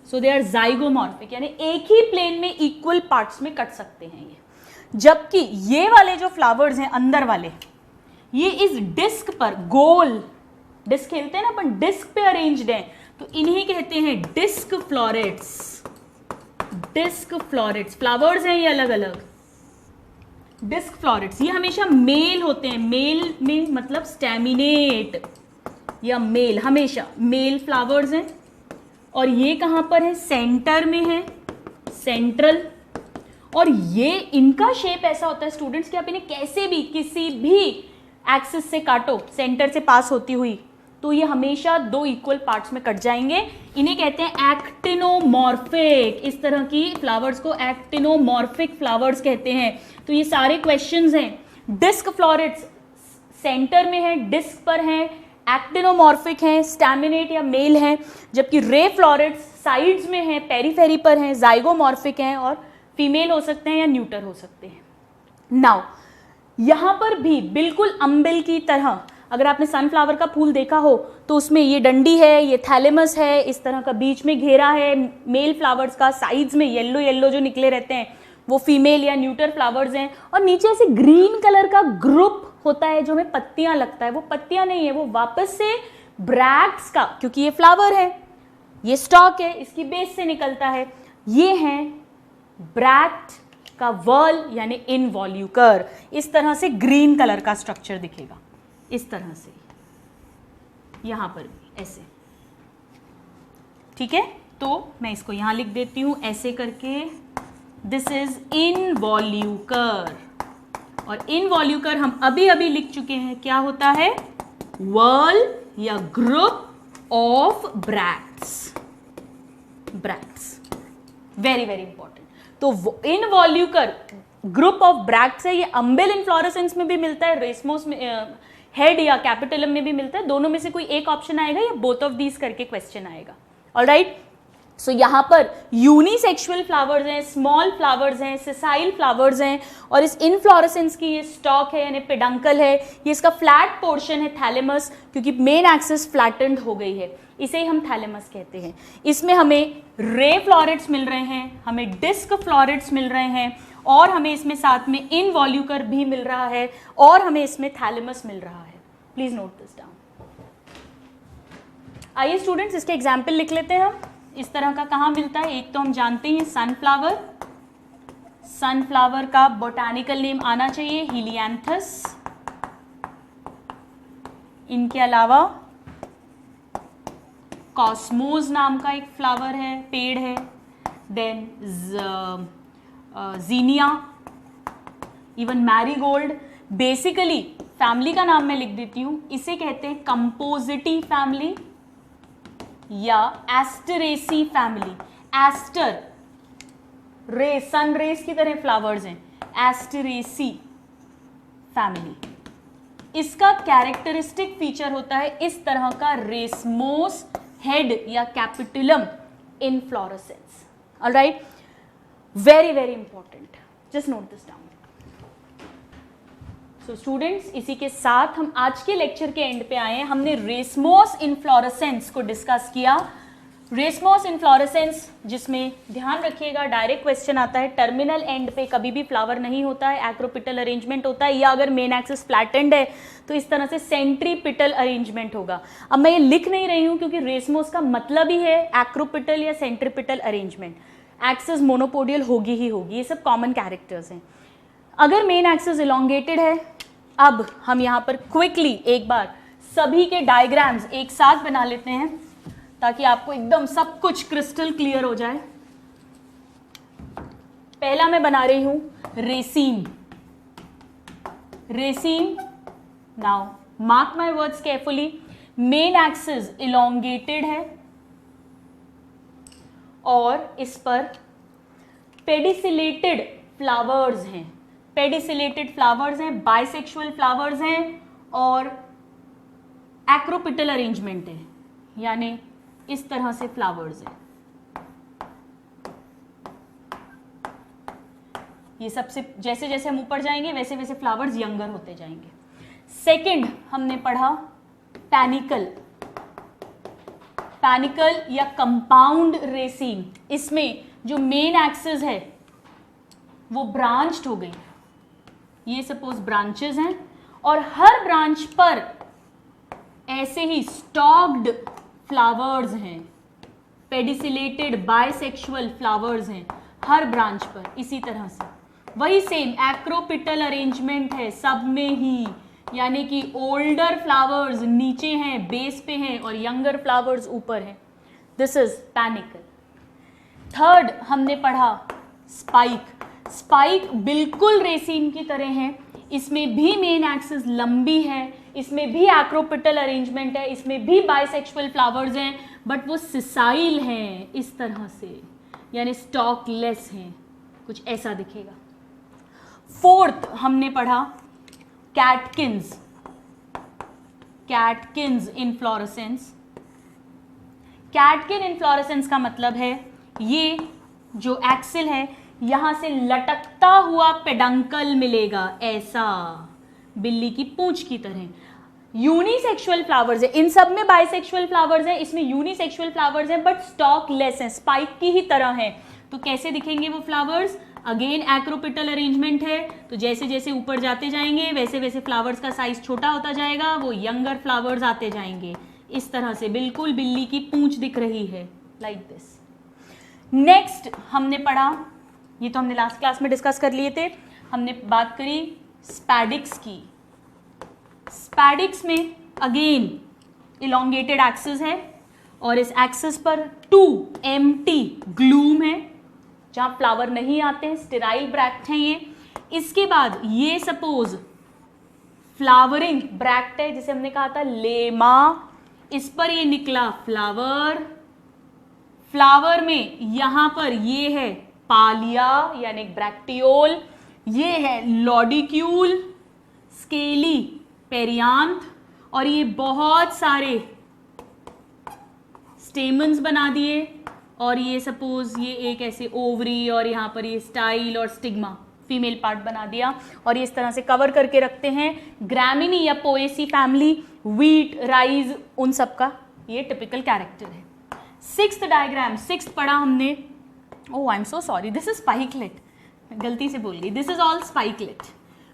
सो दे आर जाइगोमॉर्फिक, यानी एक ही प्लेन में इक्वल पार्ट्स में कट सकते हैं ये। जबकि ये वाले जो फ्लावर्स हैं अंदर वाले, ये इस डिस्क पर, गोल डिस्क खेलते हैं ना अपन, डिस्क पे अरेंज्ड हैं, तो इन्हें कहते हैं disc florets. Disc florets, flowers हैं ये अलग अलग, डिस्क फ्लोरेट्स। ये हमेशा मेल होते हैं, मेल में मतलब स्टैमिनेट या मेल, हमेशा मेल फ्लावर्स हैं। और ये कहां पर है? सेंटर में है, सेंट्रल। और ये इनका शेप ऐसा होता है स्टूडेंट्स कि आप इन्हें कैसे भी किसी भी एक्सिस से काटो, सेंटर से पास होती हुई, तो ये हमेशा 2 इक्वल पार्ट्स में कट जाएंगे। इन्हें कहते हैं एक्टिनोमॉर्फिक। इस तरह की फ्लावर्स को एक्टिनोमॉर्फिक फ्लावर्स कहते हैं। तो ये सारे क्वेश्चंस हैं। डिस्क फ्लोरेट्स सेंटर में है, डिस्क पर हैं, एक्टिनोमॉर्फिक हैं, स्टैमिनेट या मेल हैं, जबकि रे फ्लोरेट्स साइड्स में हैं, पेरीफेरी पर हैं, जाइगोमॉर्फिक हैं और फीमेल हो सकते हैं या न्यूटर हो सकते हैं। नाउ यहां पर भी बिल्कुल अम्बिल की तरह, अगर आपने सनफ्लावर का फूल देखा हो तो उसमें ये डंडी है, ये थैलेमस है, इस तरह का बीच में घेरा है मेल फ्लावर्स का, साइड्स में येलो येलो जो निकले रहते हैं वो फीमेल या न्यूटर फ्लावर्स हैं, और नीचे ऐसे ग्रीन कलर का ग्रुप होता है जो हमें पत्तियां लगता है, वो पत्तियां नहीं है, वो वापस से ब्रैक्ट्स का, क्योंकि ये फ्लावर है, ये स्टॉक है, इसकी बेस से निकलता है, ये हैं ब्रैक्ट का वर्ल यानी इनवॉल्यूकर। इस तरह से ग्रीन कलर का स्ट्रक्चर दिखेगा, इस तरह से, यहां पर भी ऐसे, ठीक है। तो मैं इसको यहां लिख देती हूं ऐसे करके, दिस इज इनवॉल्यूकर। और इनवॉल्यूकर हम अभी अभी लिख चुके हैं, क्या होता है? वर्ल या group of bracts. Bracts very very important. तो इनवॉल्यूकर ग्रुप ऑफ ब्रैक्ट्स है, ये अम्बिल इन्फ्लोरेसेंस में भी मिलता है, रेसमोस में हेड या कैपिटलम में भी मिलता है। दोनों में से कोई एक ऑप्शन आएगा या बोथ ऑफ दीज करके क्वेश्चन आएगा। ऑलराइट, सो यहां पर यूनिसेक्सुअल फ्लावर्स हैं, स्मॉल फ्लावर्स हैं, सेसाइल फ्लावर्स हैं, और इस इनफ्लोरेसेंस की ये स्टॉक है यानी पेडंकल है, ये इसका फ्लैट पोर्शन है थैलेमस, क्योंकि मेन एक्सिस फ्लैटेंड हो गई है, इसे ही हम थैलेमस कहते हैं। इसमें हमें रे फ्लोरेट्स मिल रहे हैं, हमें डिस्क फ्लोरेट्स मिल रहे हैं, और हमें इसमें साथ में इनवॉल्यूकर भी मिल रहा है, और हमें इसमें थैलेमस मिल रहा है। Please note this down. आइए स्टूडेंट्स, इसके एग्जाम्पल लिख लेते हैं हम। इस तरह का कहाँ मिलता है? एक तो हम जानते हैं सनफ्लावर, सनफ्लावर का बोटानिकल नेम आना चाहिए हीलियांथस। इनके अलावा कॉस्मोस नाम का एक फ्लावर है, पेड़ है, then zinnia, even marigold. Basically family का नाम मैं लिख देती हूं, इसे कहते हैं कंपोजिटी फैमिली या asteraceae family. Aster ray, sun rays की तरह फ्लावर्स हैं, एस्टरेसी फैमिली। इसका कैरेक्टरिस्टिक फीचर होता है इस तरह का रेसमोस हेड या capitulum inflorescence. Alright, very very important, just note this down. So students, इसी के साथ हम आज के लेक्चर के एंड पे आए हैं। हमने रेसमोस इनफ्लोरेसेंस को डिस्कस किया। रेसमोस इनफ्लोरेसेंस, जिसमें ध्यान रखिएगा डायरेक्ट क्वेश्चन आता है, टर्मिनल एंड पे कभी भी फ्लावर नहीं होता है, एक्रोपिटल अरेंजमेंट होता है, या अगर मेन एक्सिस फ्लैटेंड है तो इस तरह से सेंट्रीपिटल अरेंजमेंट होगा। अब मैं ये लिख नहीं रही हूँ क्योंकि रेसमोस का मतलब ही है एक्रोपिटल या सेंट्रीपिटल अरेंजमेंट। एक्सिस मोनोपोडियल होगी ही होगी, ये सब कॉमन कैरेक्टर्स हैं। अगर मेन एक्सिस इलोंगेटेड है, अब हम यहाँ पर क्विकली एक बार सभी के डायग्राम्स एक साथ बना लेते हैं ताकि आपको एकदम सब कुछ क्रिस्टल क्लियर हो जाए। पहला मैं बना रही हूं raceme. Raceme, now mark my words carefully, main axis elongated है और इस पर पेडिसिलेटेड फ्लावर्स हैं। पेडिसिलेटेड फ्लावर्स हैं, बाइसेक्सुअल फ्लावर्स हैं और एक्रोपिटल अरेंजमेंट है, यानी इस तरह से फ्लावर्स हैं। ये सबसे जैसे जैसे हम ऊपर जाएंगे वैसे वैसे फ्लावर्स यंगर होते जाएंगे। सेकंड हमने पढ़ा पैनिकल। पैनिकल या कंपाउंड रेसीम, इसमें जो मेन एक्सिस है वो ब्रांच्ड हो गई। ये सपोज ब्रांचेस हैं और हर ब्रांच पर ऐसे ही स्टॉक्ड फ्लावर्स हैं, पेडिसिलेटेड बाइसेक्सुअल फ्लावर्स हैं हर ब्रांच पर। इसी तरह से वही सेम एक्रोपिटल अरेंजमेंट है सब में ही, यानी कि ओल्डर फ्लावर्स नीचे हैं, बेस पे हैं और यंगर फ्लावर्स ऊपर हैं। This is panicle. थर्ड हमने पढ़ा स्पाइक। स्पाइक बिल्कुल रेसीम की तरह है, इसमें भी मेन एक्सिस लंबी है, इसमें भी एक्रोपिटल अरेंजमेंट है, इसमें भी बाइसेक्सुअल फ्लावर्स हैं, बट वो सिसाइल हैं इस तरह से, यानी स्टॉकलेस हैं, कुछ ऐसा दिखेगा। फोर्थ हमने पढ़ा कैटकिन्स। कैटकिन्स इनफ्लोरेसेंस। कैटकिन इनफ्लोरेसेंस का मतलब है ये जो एक्सिल है यहां से लटकता हुआ पेडंकल मिलेगा, ऐसा बिल्ली की पूंछ की तरह। यूनिसेक्सुअल फ्लावर्स है, इन सब में बाइसेक्सुअल फ्लावर्स हैं, इसमें यूनिसेक्सुअल फ्लावर्स हैं बट स्टॉकलेस हैं, स्पाइक की ही तरह हैं। तो कैसे दिखेंगे वो फ्लावर्स? अगेन एक्रोपिटल अरेंजमेंट है, तो जैसे जैसे ऊपर जाते जाएंगे वैसे वैसे फ्लावर्स का साइज छोटा होता जाएगा, वो यंगर फ्लावर्स आते जाएंगे इस तरह से, बिल्कुल बिल्ली की पूंछ दिख रही है, लाइक दिस। नेक्स्ट हमने पढ़ा, ये तो हमने लास्ट क्लास में डिस्कस कर लिए थे, हमने बात करी स्पैडिक्स की। स्पैडिक्स में अगेन इलोंगेटेड एक्सिस है और इस एक्सिस पर 2 एम्प्टी ग्लूम है जहां फ्लावर नहीं आते हैं, स्टेराइल ब्रैक्ट हैं ये। इसके बाद ये सपोज फ्लावरिंग ब्रैक्ट है जिसे हमने कहा था लेमा, इस पर ये निकला फ्लावर। फ्लावर में यहां पर ये है पालिया यानी ब्रैक्टियोल, ये है लॉडिक्यूल, स्केली पेरियांथ, और ये बहुत सारे स्टेमन्स बना दिए, और ये सपोज ये एक ऐसे ओवरी और यहाँ पर ये स्टाइल और स्टिग्मा फीमेल पार्ट बना दिया, और ये इस तरह से कवर करके रखते हैं। ग्रामिनी या पोएसी फैमिली, व्हीट, राइस, उन सब का ये टिपिकल कैरेक्टर है। सिक्स्थ डायग्राम, सिक्स्थ पढ़ा हमने, oh I am so sorry, this is spikelet, गलती से बोल गई, दिस इज ऑल स्पाइकलेट।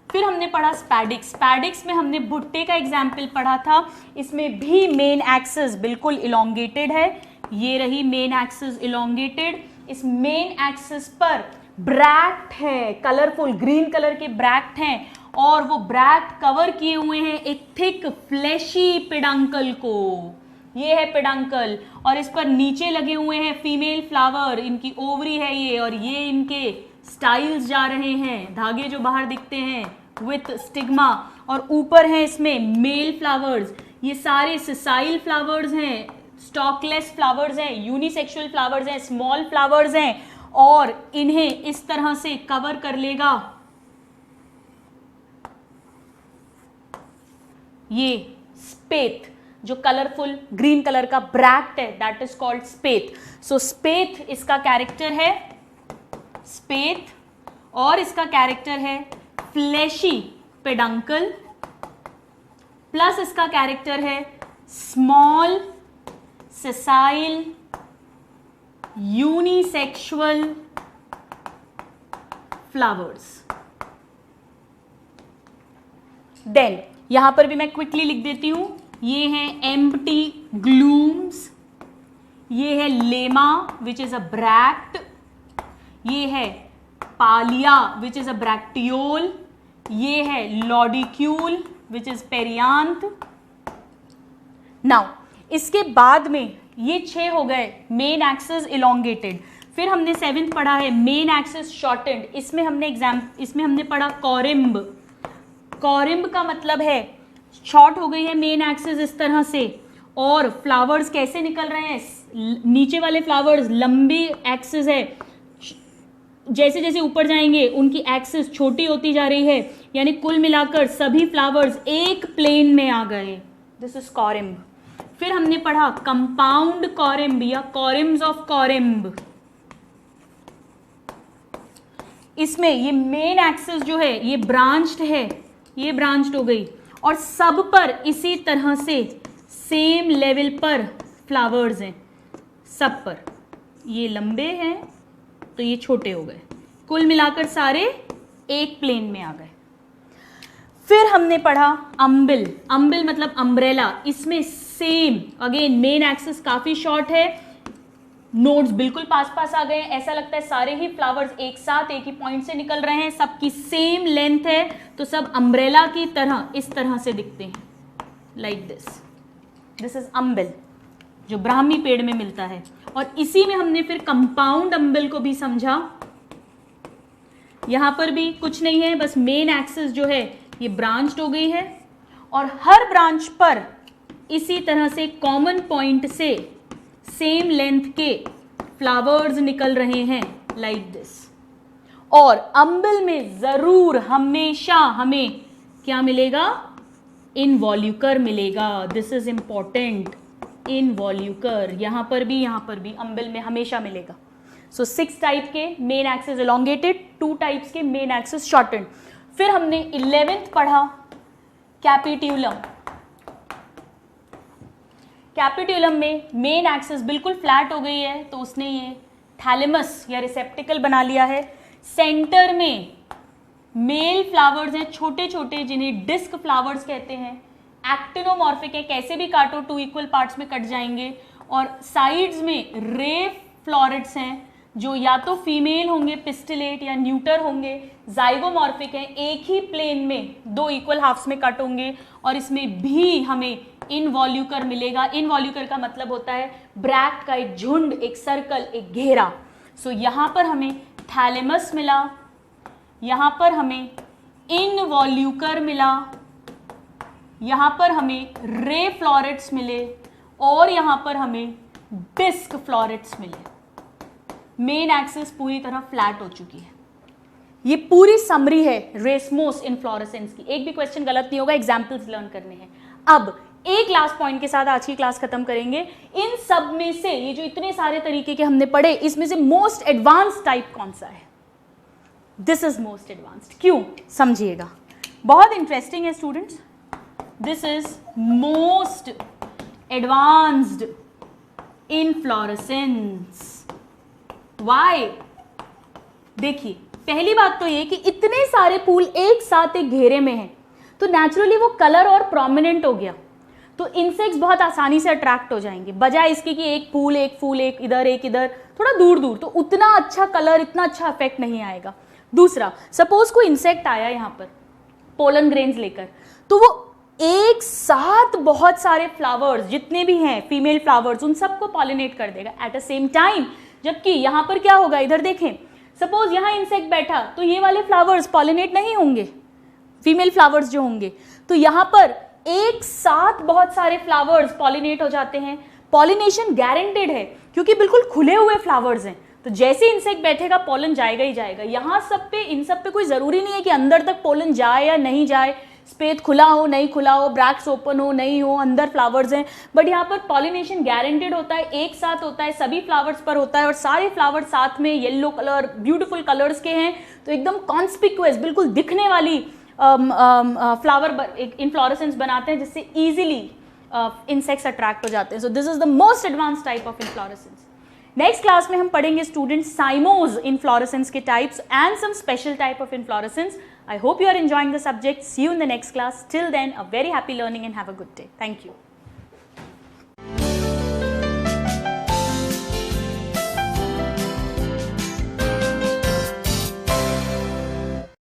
फिर हमने पढ़ा स्पैडिक्स। स्पैडिक्स में हमने भुट्टे का एग्जाम्पल पढ़ा था, इसमें भी मेन एक्सिस बिल्कुल इलोंगेटेड है, ये रही मेन एक्सिस इलोंगेटेड। इस मेन एक्सिस पर ब्रैक्ट है, कलरफुल ग्रीन कलर के ब्रैक्ट हैं, और वो ब्रैक्ट कवर किए हुए हैं एक थिक फ्लैशी पेडंकल को, ये है पेडंकल, और इस पर नीचे लगे हुए हैं फीमेल फ्लावर, इनकी ओवरी है ये, और ये इनके स्टाइल्स जा रहे हैं, धागे जो बाहर दिखते हैं विथ स्टिग्मा, और ऊपर है इसमें मेल फ्लावर्स। ये सारे सिसाइल फ्लावर्स हैं, स्टॉकलेस फ्लावर्स हैं, यूनिसेक्सुअल फ्लावर्स हैं, स्मॉल फ्लावर्स हैं, और इन्हें इस तरह से कवर कर लेगा ये स्पेथ, जो कलरफुल ग्रीन कलर का ब्रैक्ट है, that is called spathe. So spathe इसका कैरेक्टर है, स्पेथ, और इसका कैरेक्टर है फ्लैशी पेडंकल, प्लस इसका कैरेक्टर है small sessile unisexual flowers. Then यहां पर भी मैं क्विकली लिख देती हूं, ये हैं एम्प्टी ग्लूम्स, ये है lemma which is a bract, ये है पालिया विच इज अ ब्रैक्टियोल, ये है लॉडिक्यूल विच इज पेरियांथ। नाउ इसके बाद में ये 6 हो गए मेन एक्सिस इलोंगेटेड। फिर हमने 7th पढ़ा है मेन एक्सिस शॉर्टेंड। इसमें हमने पढ़ा कॉरिम्ब। कॉरिम्ब का मतलब है शॉर्ट हो गई है मेन एक्सिस इस तरह से, और फ्लावर्स कैसे निकल रहे हैं, नीचे वाले फ्लावर्स लंबी एक्सिस है, जैसे जैसे ऊपर जाएंगे उनकी एक्सिस छोटी होती जा रही है, यानी कुल मिलाकर सभी फ्लावर्स एक प्लेन में आ गए। This is corymb. फिर हमने पढ़ा कंपाउंड कॉरिम्ब या कॉरिम्स ऑफ कॉरिम्ब। इसमें ये मेन एक्सिस जो है ये ब्रांच्ड है, ये ब्रांच्ड हो गई, और सब पर इसी तरह से सेम लेवल पर फ्लावर्स हैं, सब पर। ये लंबे हैं तो ये छोटे हो गए, कुल मिलाकर सारे एक प्लेन में आ गए। फिर हमने पढ़ा अम्बिल। अम्बिल मतलब अम्ब्रेला। इसमें सेम अगेन मेन एक्सिस काफी शॉर्ट है, नोड्स बिल्कुल पास पास आ गए, ऐसा लगता है सारे ही फ्लावर्स एक साथ एक ही पॉइंट से निकल रहे हैं, सबकी सेम लेंथ है, तो सब अम्ब्रेला की तरह इस तरह से दिखते हैं, लाइक दिस। दिस इज अम्बिल जो ब्राह्मी पेड़ में मिलता है। और इसी में हमने फिर कंपाउंड अम्बिल को भी समझा। यहां पर भी कुछ नहीं है, बस मेन एक्सिस जो है ये ब्रांच्ड हो गई है, और हर ब्रांच पर इसी तरह से कॉमन पॉइंट से सेम लेंथ के फ्लावर्स निकल रहे हैं, लाइक दिस। और अम्बिल में जरूर हमेशा हमें क्या मिलेगा, इनवॉल्यूकर मिलेगा। This is important, involucre. यहां पर भी अम्बिल में हमेशा मिलेगा। सो 6 टाइप के मेन एक्सिस एलोंगेटेड, 2 टाइप्स के मेन एक्सिस शॉर्टेंड। फिर हमने 11th पढ़ा कैपिट्यूलम। कैपिट्यूलम में मेन एक्सिस बिल्कुल फ्लैट हो गई है, तो उसने ये थैलेमस या रिसेप्टिकल बना लिया है। सेंटर में मेल फ्लावर्स हैं छोटे छोटे, जिन्हें डिस्क फ्लावर्स कहते हैं। एक्टिनोमॉर्फिक है, कैसे भी काटो 2 इक्वल पार्ट्स में कट जाएंगे। और साइड्स में रे फ्लोरेट्स हैं, जो या तो फीमेल होंगे पिस्टिलेट या न्यूटर होंगे। जाइगोमॉर्फिक है, एक ही प्लेन में 2 इक्वल हाफ्स में कट होंगे। और इसमें भी हमें इनवॉल्यूकर मिलेगा। इनवॉल्यूकर का मतलब होता है ब्रैक्ट का एक झुंड, एक सर्कल, एक घेरा। सो यहां पर हमें थैलेमस मिला, यहां पर हमें इनवॉल्यूकर मिला, यहां पर हमें रे फ्लोरेट्स मिले, और यहां पर हमें डिस्क फ्लोरेट्स मिले। मेन एक्सिस पूरी तरह फ्लैट हो चुकी है। ये पूरी समरी है रेसमोस इनफ्लोरेसेंस की। एक भी क्वेश्चन गलत नहीं होगा, एग्जाम्पल्स लर्न करने हैं। अब एक लास्ट पॉइंट के साथ आज की क्लास खत्म करेंगे। इन सब में से ये जो इतने सारे तरीके के हमने पढ़े, इसमें से मोस्ट एडवांस टाइप कौन सा है? This is most advanced. क्यों? समझिएगा, बहुत इंटरेस्टिंग है students. This is most advanced inflorescence. Why? देखिए, पहली बात तो ये कि इतने सारे फूल एक साथ एक घेरे में हैं, तो नेचुरली वो कलर और प्रोमिनेंट हो गया, तो इंसेक्ट्स बहुत आसानी से अट्रैक्ट हो जाएंगे, बजाय इसके कि एक फूल एक इधर थोड़ा दूर दूर, तो उतना अच्छा कलर, इतना अच्छा इफेक्ट नहीं आएगा। दूसरा, सपोज कोई इंसेक्ट आया यहाँ पर पोलन ग्रेन्स लेकर, तो वो एक साथ बहुत सारे फ्लावर्स जितने भी हैं फीमेल फ्लावर्स उन सबको पॉलिनेट कर देगा एट अ सेम टाइम। जबकि यहाँ पर क्या होगा, इधर देखें, सपोज यहाँ इंसेक्ट बैठा तो ये वाले फ्लावर्स पॉलिनेट नहीं होंगे, फीमेल फ्लावर्स जो होंगे, तो यहाँ पर एक साथ बहुत सारे फ्लावर्स पॉलिनेट हो जाते हैं। पॉलिनेशन गारंटेड है क्योंकि बिल्कुल खुले हुए फ्लावर्स हैं, तो जैसे इंसेक्ट बैठेगा पोलन जाएगा ही जाएगा। यहाँ सब पे, इन सब पे कोई जरूरी नहीं है कि अंदर तक पोलन जाए या नहीं जाए, स्पेट खुला हो नहीं खुला हो, ब्रैक्ट्स ओपन हो नहीं हो, अंदर फ्लावर्स हैं, बट यहाँ पर पॉलिनेशन गारंटेड होता है, एक साथ होता है, सभी फ्लावर्स पर होता है, और सारे फ्लावर्स साथ में येलो कलर ब्यूटीफुल कलर्स के हैं, तो एकदम कॉन्स्पिक्युअस बिल्कुल दिखने वाली फ्लावर इनफ्लोरेसेंस बनाते हैं, जिससे इजीली इंसेक्ट्स अट्रैक्ट हो जाते हैं। So this is the most advance type of inflorescence. Next class में हम पढ़ेंगे स्टूडेंट्स साइमोज इनफ्लोरेसेंस के types and some special type of inflorescence. I hope you are enjoying the subject. See you in the next class. Till then, a very happy learning and have a good day. Thank you.